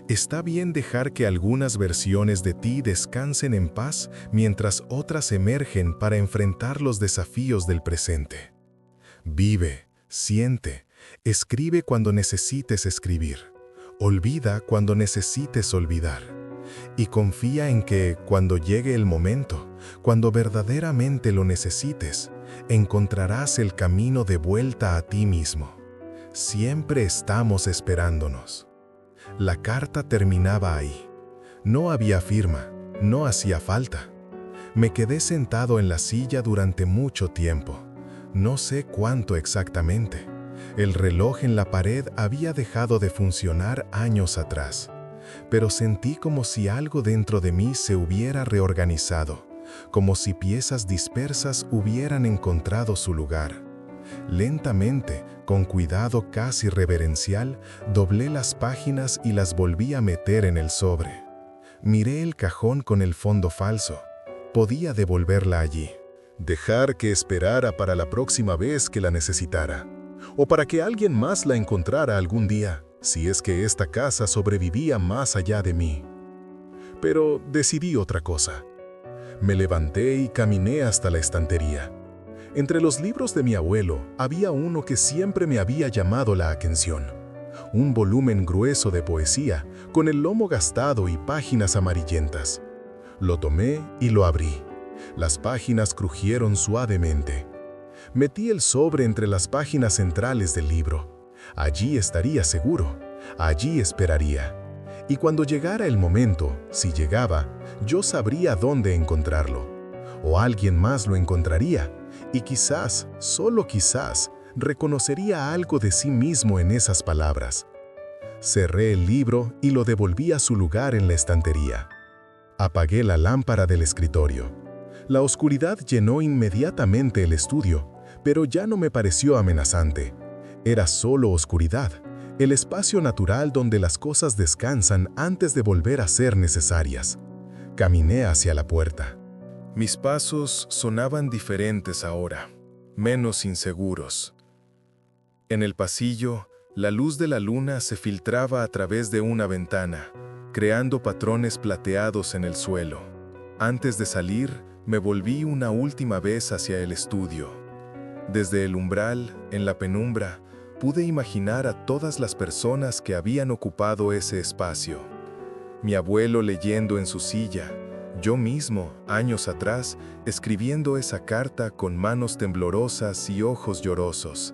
Está bien dejar que algunas versiones de ti descansen en paz mientras otras emergen para enfrentar los desafíos del presente. Vive, siente, escribe cuando necesites escribir. Olvida cuando necesites olvidar. Y confía en que, cuando llegue el momento, cuando verdaderamente lo necesites, encontrarás el camino de vuelta a ti mismo. Siempre estamos esperándonos. La carta terminaba ahí. No había firma, no hacía falta. Me quedé sentado en la silla durante mucho tiempo. No sé cuánto exactamente. El reloj en la pared había dejado de funcionar años atrás. Pero sentí como si algo dentro de mí se hubiera reorganizado, como si piezas dispersas hubieran encontrado su lugar. Lentamente, con cuidado casi reverencial, doblé las páginas y las volví a meter en el sobre. Miré el cajón con el fondo falso. Podía devolverla allí. Dejar que esperara para la próxima vez que la necesitara. O para que alguien más la encontrara algún día, si es que esta casa sobrevivía más allá de mí. Pero decidí otra cosa. Me levanté y caminé hasta la estantería. Entre los libros de mi abuelo había uno que siempre me había llamado la atención. Un volumen grueso de poesía, con el lomo gastado y páginas amarillentas. Lo tomé y lo abrí. Las páginas crujieron suavemente. Metí el sobre entre las páginas centrales del libro. Allí estaría seguro. Allí esperaría. Y cuando llegara el momento, si llegaba, yo sabría dónde encontrarlo. O alguien más lo encontraría. Y quizás, solo quizás, reconocería algo de sí mismo en esas palabras. Cerré el libro y lo devolví a su lugar en la estantería. Apagué la lámpara del escritorio. La oscuridad llenó inmediatamente el estudio, pero ya no me pareció amenazante. Era solo oscuridad, el espacio natural donde las cosas descansan antes de volver a ser necesarias. Caminé hacia la puerta. Mis pasos sonaban diferentes ahora, menos inseguros. En el pasillo, la luz de la luna se filtraba a través de una ventana, creando patrones plateados en el suelo. Antes de salir, me volví una última vez hacia el estudio. Desde el umbral, en la penumbra, pude imaginar a todas las personas que habían ocupado ese espacio. Mi abuelo leyendo en su silla, yo mismo, años atrás, escribiendo esa carta con manos temblorosas y ojos llorosos.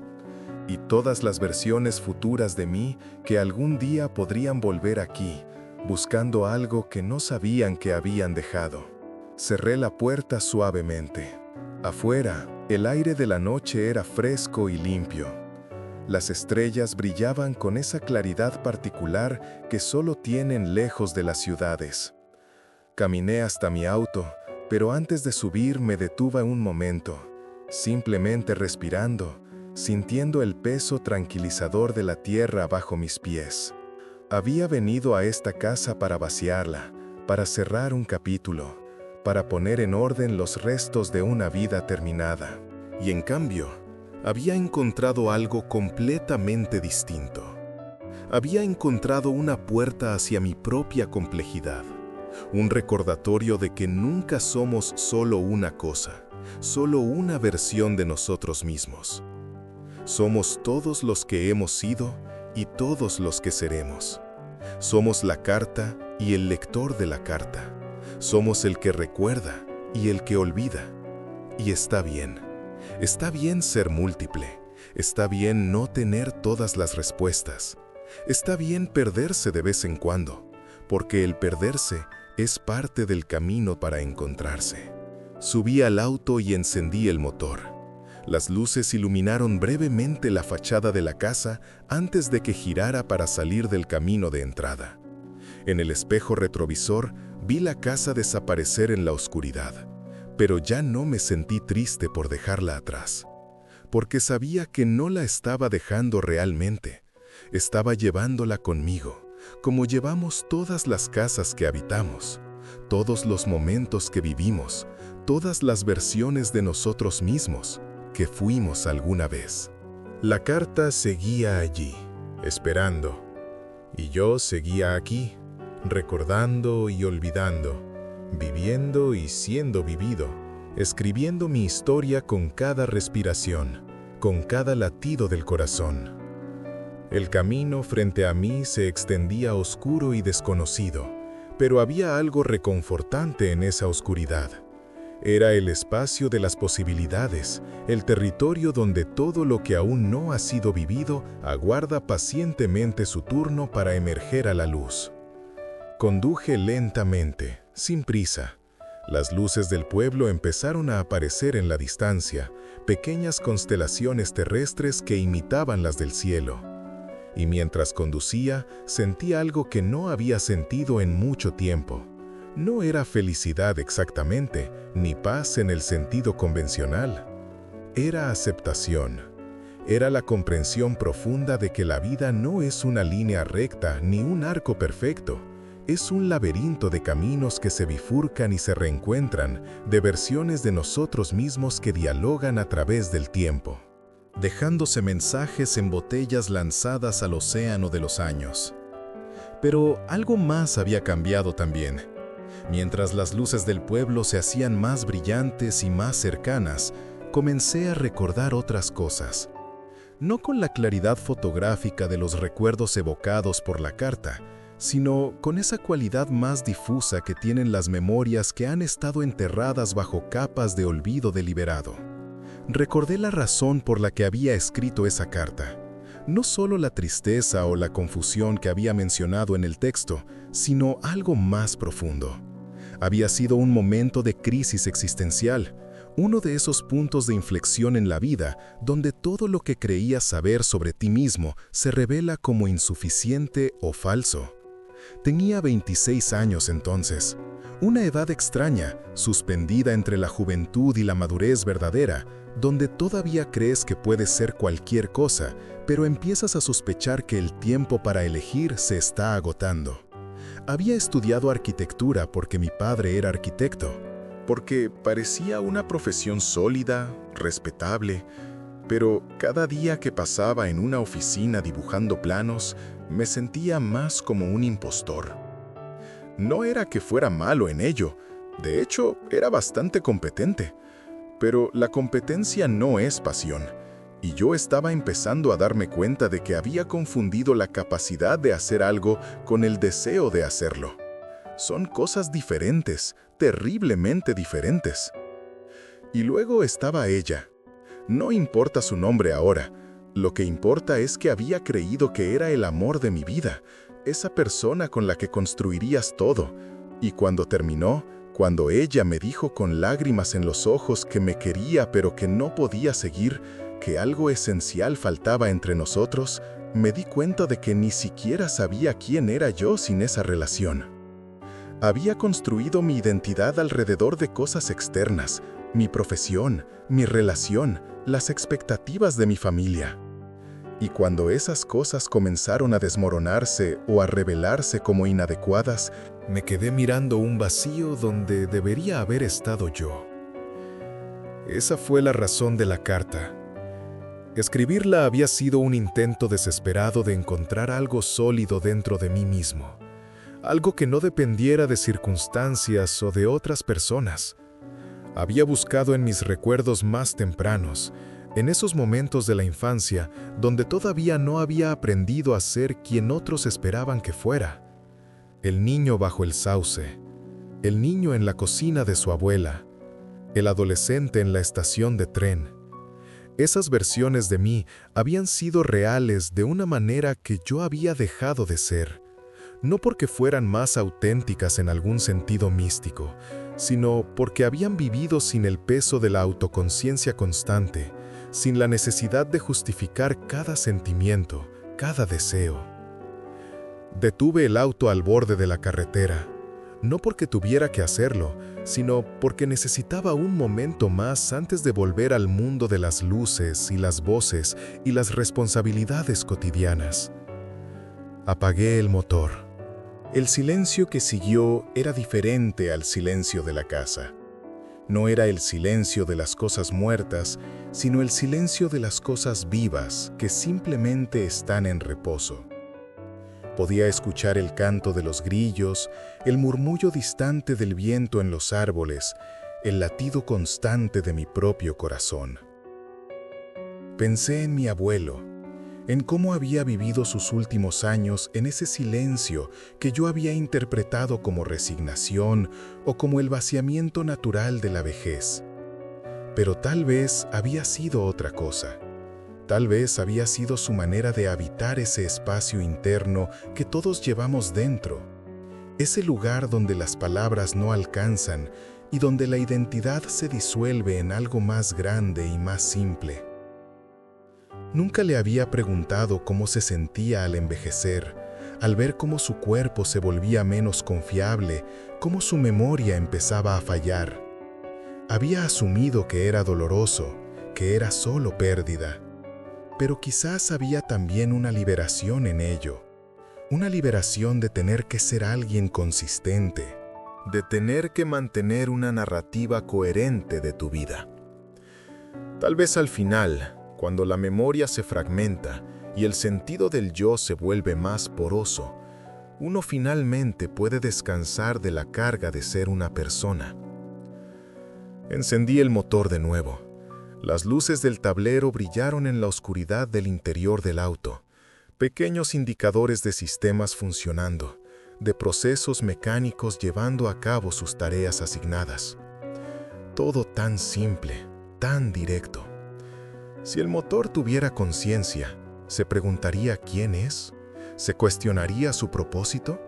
Y todas las versiones futuras de mí que algún día podrían volver aquí, buscando algo que no sabían que habían dejado. Cerré la puerta suavemente. Afuera, el aire de la noche era fresco y limpio. Las estrellas brillaban con esa claridad particular que solo tienen lejos de las ciudades. Caminé hasta mi auto, pero antes de subir me detuve un momento, simplemente respirando, sintiendo el peso tranquilizador de la tierra bajo mis pies. Había venido a esta casa para vaciarla, para cerrar un capítulo, para poner en orden los restos de una vida terminada. Y en cambio, había encontrado algo completamente distinto. Había encontrado una puerta hacia mi propia complejidad, un recordatorio de que nunca somos solo una cosa, solo una versión de nosotros mismos. Somos todos los que hemos sido y todos los que seremos. Somos la carta y el lector de la carta. Somos el que recuerda y el que olvida. Y está bien. Está bien ser múltiple. Está bien no tener todas las respuestas. Está bien perderse de vez en cuando, porque el perderse es parte del camino para encontrarse. Subí al auto y encendí el motor. Las luces iluminaron brevemente la fachada de la casa antes de que girara para salir del camino de entrada. En el espejo retrovisor vi la casa desaparecer en la oscuridad, pero ya no me sentí triste por dejarla atrás, porque sabía que no la estaba dejando realmente. Estaba llevándola conmigo, como llevamos todas las casas que habitamos, todos los momentos que vivimos, todas las versiones de nosotros mismos que fuimos alguna vez. La carta seguía allí, esperando, y yo seguía aquí, recordando y olvidando, viviendo y siendo vivido, escribiendo mi historia con cada respiración, con cada latido del corazón. El camino frente a mí se extendía oscuro y desconocido, pero había algo reconfortante en esa oscuridad. Era el espacio de las posibilidades, el territorio donde todo lo que aún no ha sido vivido aguarda pacientemente su turno para emerger a la luz. Conduje lentamente, sin prisa. Las luces del pueblo empezaron a aparecer en la distancia, pequeñas constelaciones terrestres que imitaban las del cielo. Y mientras conducía, sentí algo que no había sentido en mucho tiempo. No era felicidad exactamente, ni paz en el sentido convencional. Era aceptación. Era la comprensión profunda de que la vida no es una línea recta ni un arco perfecto. Es un laberinto de caminos que se bifurcan y se reencuentran, de versiones de nosotros mismos que dialogan a través del tiempo, dejándose mensajes en botellas lanzadas al océano de los años. Pero algo más había cambiado también. Mientras las luces del pueblo se hacían más brillantes y más cercanas, comencé a recordar otras cosas. No con la claridad fotográfica de los recuerdos evocados por la carta, sino con esa cualidad más difusa que tienen las memorias que han estado enterradas bajo capas de olvido deliberado. Recordé la razón por la que había escrito esa carta. No solo la tristeza o la confusión que había mencionado en el texto, sino algo más profundo. Había sido un momento de crisis existencial, uno de esos puntos de inflexión en la vida donde todo lo que creías saber sobre ti mismo se revela como insuficiente o falso. Tenía 26 años entonces, una edad extraña, suspendida entre la juventud y la madurez verdadera, donde todavía crees que puedes ser cualquier cosa, pero empiezas a sospechar que el tiempo para elegir se está agotando. Había estudiado arquitectura porque mi padre era arquitecto, porque parecía una profesión sólida, respetable, pero cada día que pasaba en una oficina dibujando planos, me sentía más como un impostor. No era que fuera malo en ello, de hecho, era bastante competente, pero la competencia no es pasión, y yo estaba empezando a darme cuenta de que había confundido la capacidad de hacer algo con el deseo de hacerlo. Son cosas diferentes, terriblemente diferentes. Y luego estaba ella. No importa su nombre ahora, lo que importa es que había creído que era el amor de mi vida, esa persona con la que construirías todo, y cuando terminó, Cuando ella me dijo con lágrimas en los ojos que me quería pero que no podía seguir, que algo esencial faltaba entre nosotros, me di cuenta de que ni siquiera sabía quién era yo sin esa relación. Había construido mi identidad alrededor de cosas externas, mi profesión, mi relación, las expectativas de mi familia. Y cuando esas cosas comenzaron a desmoronarse o a revelarse como inadecuadas, me quedé mirando un vacío donde debería haber estado yo. Esa fue la razón de la carta. Escribirla había sido un intento desesperado de encontrar algo sólido dentro de mí mismo, algo que no dependiera de circunstancias o de otras personas. Había buscado en mis recuerdos más tempranos, en esos momentos de la infancia donde todavía no había aprendido a ser quien otros esperaban que fuera. El niño bajo el sauce, el niño en la cocina de su abuela, el adolescente en la estación de tren. Esas versiones de mí habían sido reales de una manera que yo había dejado de ser, no porque fueran más auténticas en algún sentido místico, sino porque habían vivido sin el peso de la autoconciencia constante, sin la necesidad de justificar cada sentimiento, cada deseo. Detuve el auto al borde de la carretera, no porque tuviera que hacerlo, sino porque necesitaba un momento más antes de volver al mundo de las luces y las voces y las responsabilidades cotidianas. Apagué el motor. El silencio que siguió era diferente al silencio de la casa. No era el silencio de las cosas muertas, sino el silencio de las cosas vivas que simplemente están en reposo. Podía escuchar el canto de los grillos, el murmullo distante del viento en los árboles, el latido constante de mi propio corazón. Pensé en mi abuelo, en cómo había vivido sus últimos años en ese silencio que yo había interpretado como resignación o como el vaciamiento natural de la vejez. Pero tal vez había sido otra cosa. Tal vez había sido su manera de habitar ese espacio interno que todos llevamos dentro, ese lugar donde las palabras no alcanzan y donde la identidad se disuelve en algo más grande y más simple. Nunca le había preguntado cómo se sentía al envejecer, al ver cómo su cuerpo se volvía menos confiable, cómo su memoria empezaba a fallar. Había asumido que era doloroso, que era solo pérdida. Pero quizás había también una liberación en ello, una liberación de tener que ser alguien consistente, de tener que mantener una narrativa coherente de tu vida. Tal vez al final, cuando la memoria se fragmenta y el sentido del yo se vuelve más poroso, uno finalmente puede descansar de la carga de ser una persona. Encendí el motor de nuevo. Las luces del tablero brillaron en la oscuridad del interior del auto, pequeños indicadores de sistemas funcionando, de procesos mecánicos llevando a cabo sus tareas asignadas. Todo tan simple, tan directo. Si el motor tuviera conciencia, ¿se preguntaría quién es? ¿Se cuestionaría su propósito?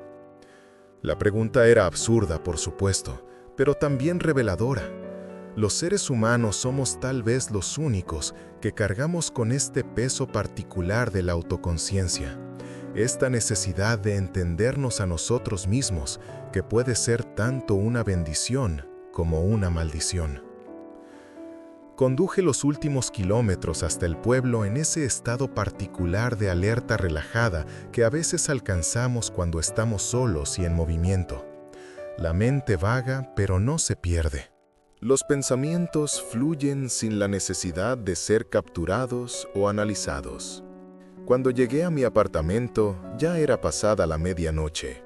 La pregunta era absurda, por supuesto, pero también reveladora. Los seres humanos somos tal vez los únicos que cargamos con este peso particular de la autoconciencia, esta necesidad de entendernos a nosotros mismos, que puede ser tanto una bendición como una maldición. Conduje los últimos kilómetros hasta el pueblo en ese estado particular de alerta relajada que a veces alcanzamos cuando estamos solos y en movimiento. La mente vaga, pero no se pierde. Los pensamientos fluyen sin la necesidad de ser capturados o analizados. Cuando llegué a mi apartamento, ya era pasada la medianoche.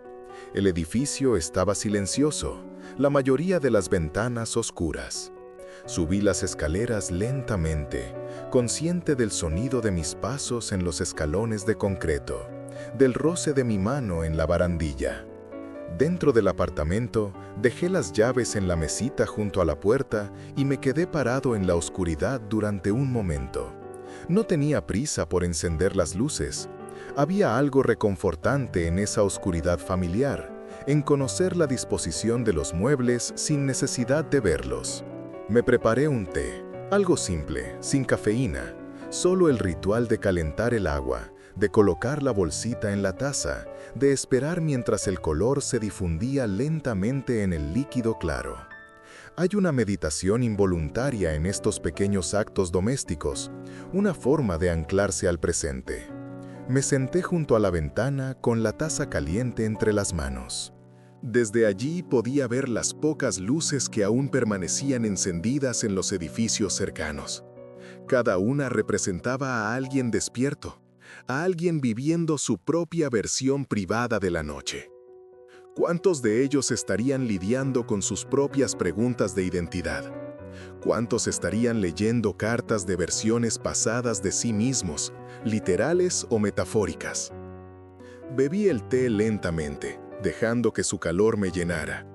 El edificio estaba silencioso, la mayoría de las ventanas oscuras. Subí las escaleras lentamente, consciente del sonido de mis pasos en los escalones de concreto, del roce de mi mano en la barandilla. Dentro del apartamento, dejé las llaves en la mesita junto a la puerta y me quedé parado en la oscuridad durante un momento. No tenía prisa por encender las luces. Había algo reconfortante en esa oscuridad familiar, en conocer la disposición de los muebles sin necesidad de verlos. Me preparé un té, algo simple, sin cafeína, solo el ritual de calentar el agua, de colocar la bolsita en la taza, de esperar mientras el color se difundía lentamente en el líquido claro. Hay una meditación involuntaria en estos pequeños actos domésticos, una forma de anclarse al presente. Me senté junto a la ventana con la taza caliente entre las manos. Desde allí podía ver las pocas luces que aún permanecían encendidas en los edificios cercanos. Cada una representaba a alguien despierto, a alguien viviendo su propia versión privada de la noche. ¿Cuántos de ellos estarían lidiando con sus propias preguntas de identidad? ¿Cuántos estarían leyendo cartas de versiones pasadas de sí mismos, literales o metafóricas? Bebí el té lentamente, dejando que su calor me llenara.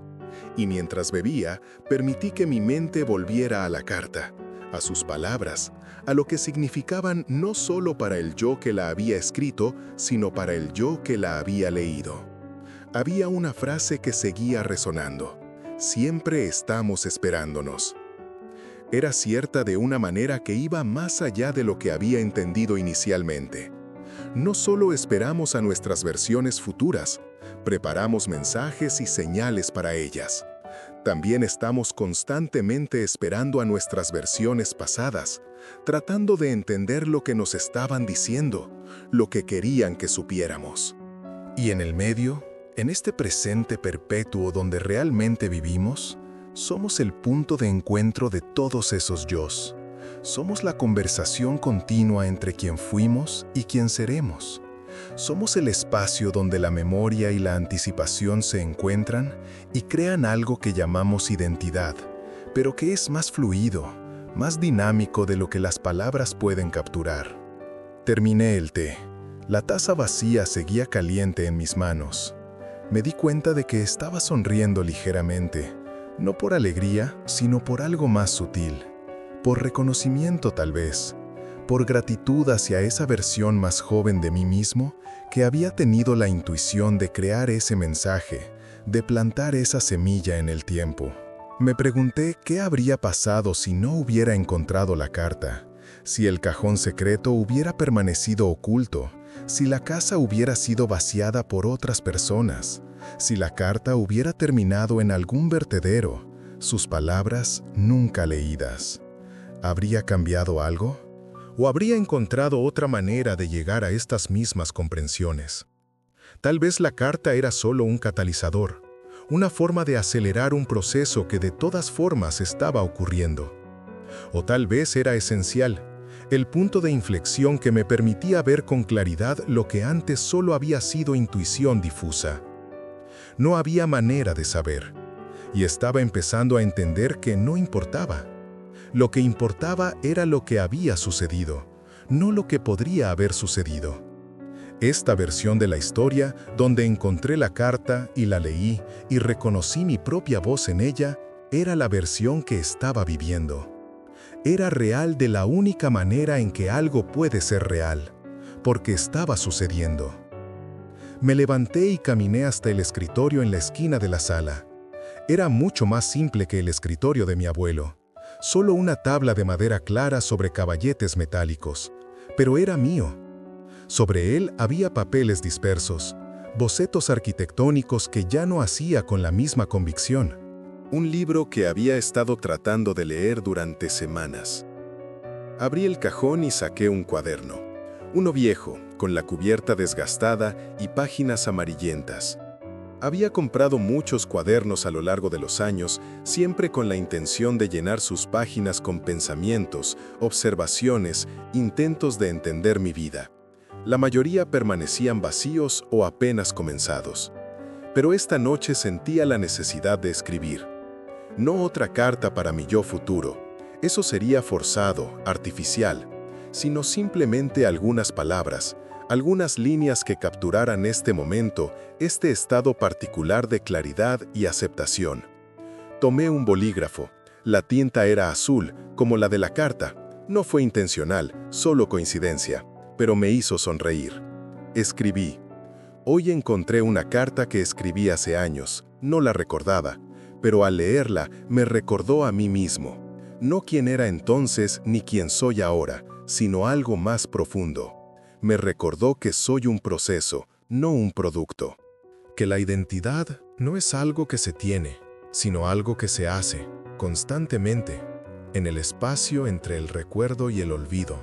Y mientras bebía, permití que mi mente volviera a la carta, a sus palabras, a lo que significaban no solo para el yo que la había escrito, sino para el yo que la había leído. Había una frase que seguía resonando: siempre estamos esperándonos. Era cierta de una manera que iba más allá de lo que había entendido inicialmente. No solo esperamos a nuestras versiones futuras, preparamos mensajes y señales para ellas. También estamos constantemente esperando a nuestras versiones pasadas, tratando de entender lo que nos estaban diciendo, lo que querían que supiéramos. Y en el medio, en este presente perpetuo donde realmente vivimos, somos el punto de encuentro de todos esos yos. Somos la conversación continua entre quien fuimos y quien seremos. Somos el espacio donde la memoria y la anticipación se encuentran y crean algo que llamamos identidad, pero que es más fluido, más dinámico de lo que las palabras pueden capturar. Terminé el té. La taza vacía seguía caliente en mis manos. Me di cuenta de que estaba sonriendo ligeramente, no por alegría, sino por algo más sutil, por reconocimiento tal vez, por gratitud hacia esa versión más joven de mí mismo que había tenido la intuición de crear ese mensaje, de plantar esa semilla en el tiempo. Me pregunté qué habría pasado si no hubiera encontrado la carta, si el cajón secreto hubiera permanecido oculto, si la casa hubiera sido vaciada por otras personas, si la carta hubiera terminado en algún vertedero, sus palabras nunca leídas. ¿Habría cambiado algo? ¿O habría encontrado otra manera de llegar a estas mismas comprensiones? Tal vez la carta era solo un catalizador, una forma de acelerar un proceso que de todas formas estaba ocurriendo. O tal vez era esencial, el punto de inflexión que me permitía ver con claridad lo que antes solo había sido intuición difusa. No había manera de saber, y estaba empezando a entender que no importaba. Lo que importaba era lo que había sucedido, no lo que podría haber sucedido. Esta versión de la historia, donde encontré la carta y la leí y reconocí mi propia voz en ella, era la versión que estaba viviendo. Era real de la única manera en que algo puede ser real, porque estaba sucediendo. Me levanté y caminé hasta el escritorio en la esquina de la sala. Era mucho más simple que el escritorio de mi abuelo, solo una tabla de madera clara sobre caballetes metálicos, pero era mío. Sobre él había papeles dispersos, bocetos arquitectónicos que ya no hacía con la misma convicción. Un libro que había estado tratando de leer durante semanas. Abrí el cajón y saqué un cuaderno. Uno viejo, con la cubierta desgastada y páginas amarillentas. Había comprado muchos cuadernos a lo largo de los años, siempre con la intención de llenar sus páginas con pensamientos, observaciones, intentos de entender mi vida. La mayoría permanecían vacíos o apenas comenzados. Pero esta noche sentía la necesidad de escribir. No otra carta para mi yo futuro. Eso sería forzado, artificial, sino simplemente algunas palabras, algunas líneas que capturaran este momento, este estado particular de claridad y aceptación. Tomé un bolígrafo. La tinta era azul, como la de la carta. No fue intencional, solo coincidencia, pero me hizo sonreír. Escribí: Hoy encontré una carta que escribí hace años. No la recordaba, pero al leerla me recordó a mí mismo. No quién era entonces ni quién soy ahora, sino algo más profundo. Me recordó que soy un proceso, no un producto. Que la identidad no es algo que se tiene, sino algo que se hace, constantemente, en el espacio entre el recuerdo y el olvido.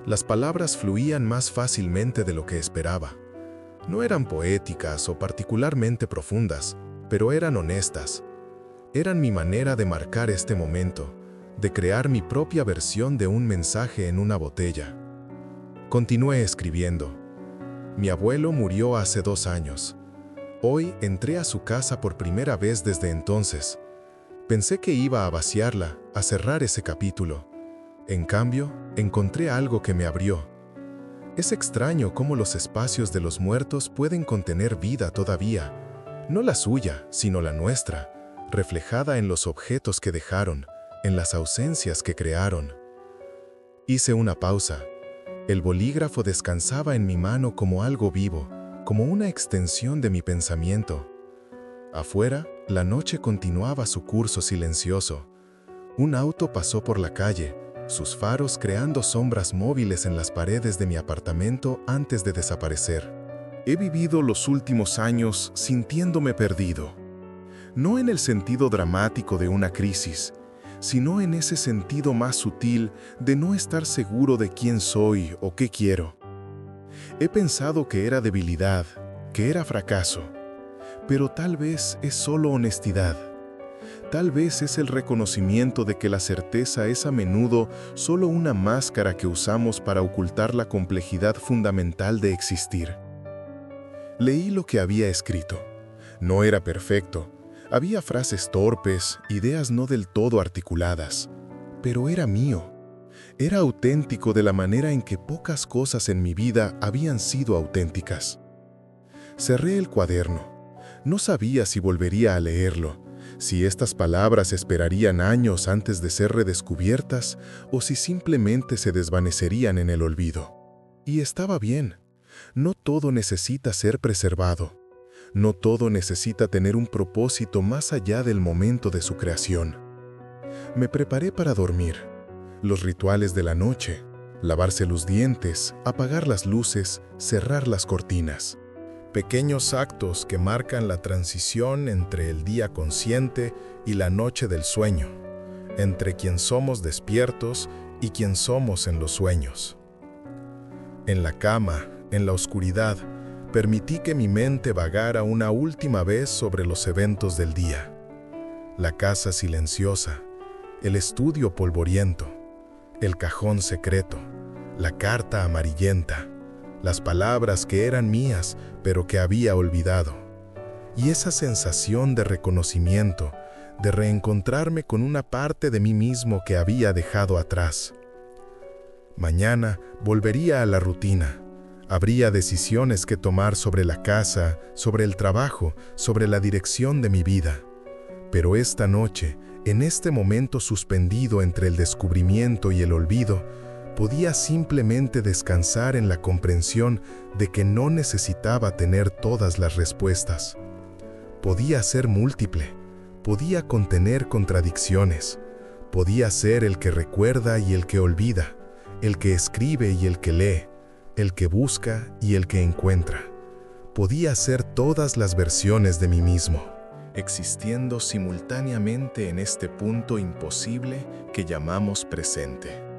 Las palabras fluían más fácilmente de lo que esperaba. No eran poéticas o particularmente profundas, pero eran honestas. Eran mi manera de marcar este momento, de crear mi propia versión de un mensaje en una botella. Continué escribiendo. Mi abuelo murió hace 2 años. Hoy entré a su casa por primera vez desde entonces. Pensé que iba a vaciarla, a cerrar ese capítulo. En cambio, encontré algo que me abrió. Es extraño cómo los espacios de los muertos pueden contener vida todavía. No la suya, sino la nuestra, reflejada en los objetos que dejaron, en las ausencias que crearon. Hice una pausa. El bolígrafo descansaba en mi mano como algo vivo, como una extensión de mi pensamiento. Afuera, la noche continuaba su curso silencioso. Un auto pasó por la calle, sus faros creando sombras móviles en las paredes de mi apartamento antes de desaparecer. He vivido los últimos años sintiéndome perdido. No en el sentido dramático de una crisis, sino en ese sentido más sutil de no estar seguro de quién soy o qué quiero. He pensado que era debilidad, que era fracaso, pero tal vez es solo honestidad. Tal vez es el reconocimiento de que la certeza es a menudo solo una máscara que usamos para ocultar la complejidad fundamental de existir. Leí lo que había escrito. No era perfecto. Había frases torpes, ideas no del todo articuladas, pero era mío. Era auténtico de la manera en que pocas cosas en mi vida habían sido auténticas. Cerré el cuaderno. No sabía si volvería a leerlo, si estas palabras esperarían años antes de ser redescubiertas o si simplemente se desvanecerían en el olvido. Y estaba bien. No todo necesita ser preservado. No todo necesita tener un propósito más allá del momento de su creación. Me preparé para dormir. Los rituales de la noche, lavarse los dientes, apagar las luces, cerrar las cortinas. Pequeños actos que marcan la transición entre el día consciente y la noche del sueño, entre quien somos despiertos y quien somos en los sueños. En la cama, en la oscuridad, permití que mi mente vagara una última vez sobre los eventos del día. La casa silenciosa, el estudio polvoriento, el cajón secreto, la carta amarillenta, las palabras que eran mías pero que había olvidado. Y esa sensación de reconocimiento, de reencontrarme con una parte de mí mismo que había dejado atrás. Mañana volvería a la rutina. Habría decisiones que tomar sobre la casa, sobre el trabajo, sobre la dirección de mi vida. Pero esta noche, en este momento suspendido entre el descubrimiento y el olvido, podía simplemente descansar en la comprensión de que no necesitaba tener todas las respuestas. Podía ser múltiple, podía contener contradicciones, podía ser el que recuerda y el que olvida, el que escribe y el que lee, el que busca y el que encuentra. Podía ser todas las versiones de mí mismo, existiendo simultáneamente en este punto imposible que llamamos presente.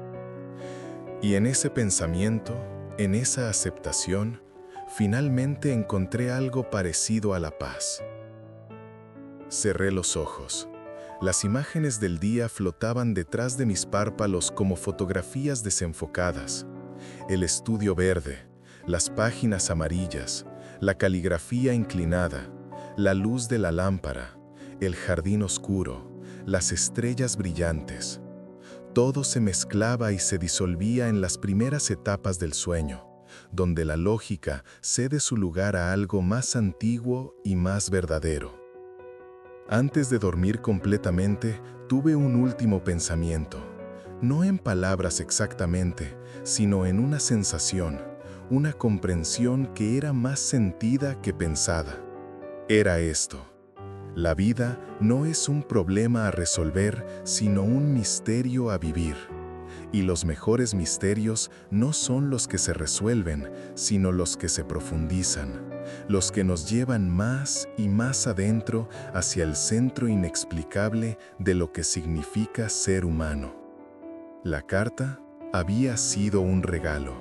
Y en ese pensamiento, en esa aceptación, finalmente encontré algo parecido a la paz. Cerré los ojos. Las imágenes del día flotaban detrás de mis párpados como fotografías desenfocadas. El estudio verde, las páginas amarillas, la caligrafía inclinada, la luz de la lámpara, el jardín oscuro, las estrellas brillantes. Todo se mezclaba y se disolvía en las primeras etapas del sueño, donde la lógica cede su lugar a algo más antiguo y más verdadero. Antes de dormir completamente, tuve un último pensamiento. No en palabras exactamente, sino en una sensación, una comprensión que era más sentida que pensada. Era esto: la vida no es un problema a resolver, sino un misterio a vivir. Y los mejores misterios no son los que se resuelven, sino los que se profundizan, los que nos llevan más y más adentro hacia el centro inexplicable de lo que significa ser humano. La carta había sido un regalo.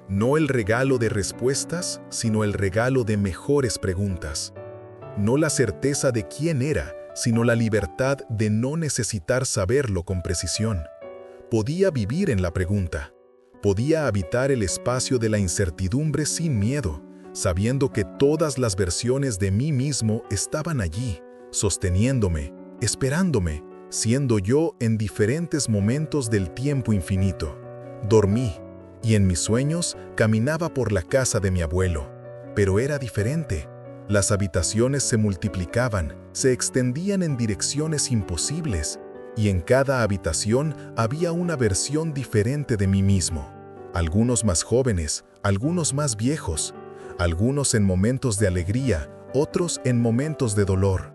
No el regalo de respuestas, sino el regalo de mejores preguntas. No la certeza de quién era, sino la libertad de no necesitar saberlo con precisión. Podía vivir en la pregunta. Podía habitar el espacio de la incertidumbre sin miedo, sabiendo que todas las versiones de mí mismo estaban allí, sosteniéndome, esperándome, siendo yo en diferentes momentos del tiempo infinito. Dormí, y en mis sueños caminaba por la casa de mi abuelo, pero era diferente. Las habitaciones se multiplicaban, se extendían en direcciones imposibles, y en cada habitación había una versión diferente de mí mismo. Algunos más jóvenes, algunos más viejos, algunos en momentos de alegría, otros en momentos de dolor.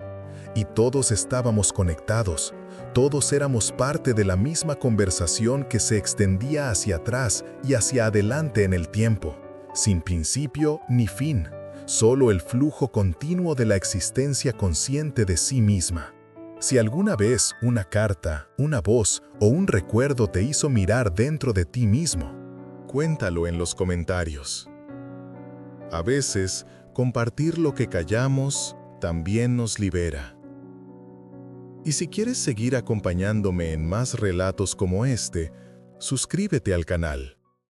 Y todos estábamos conectados, todos éramos parte de la misma conversación que se extendía hacia atrás y hacia adelante en el tiempo, sin principio ni fin, solo el flujo continuo de la existencia consciente de sí misma. Si alguna vez una carta, una voz o un recuerdo te hizo mirar dentro de ti mismo, cuéntalo en los comentarios. A veces, compartir lo que callamos también nos libera. Y si quieres seguir acompañándome en más relatos como este, suscríbete al canal.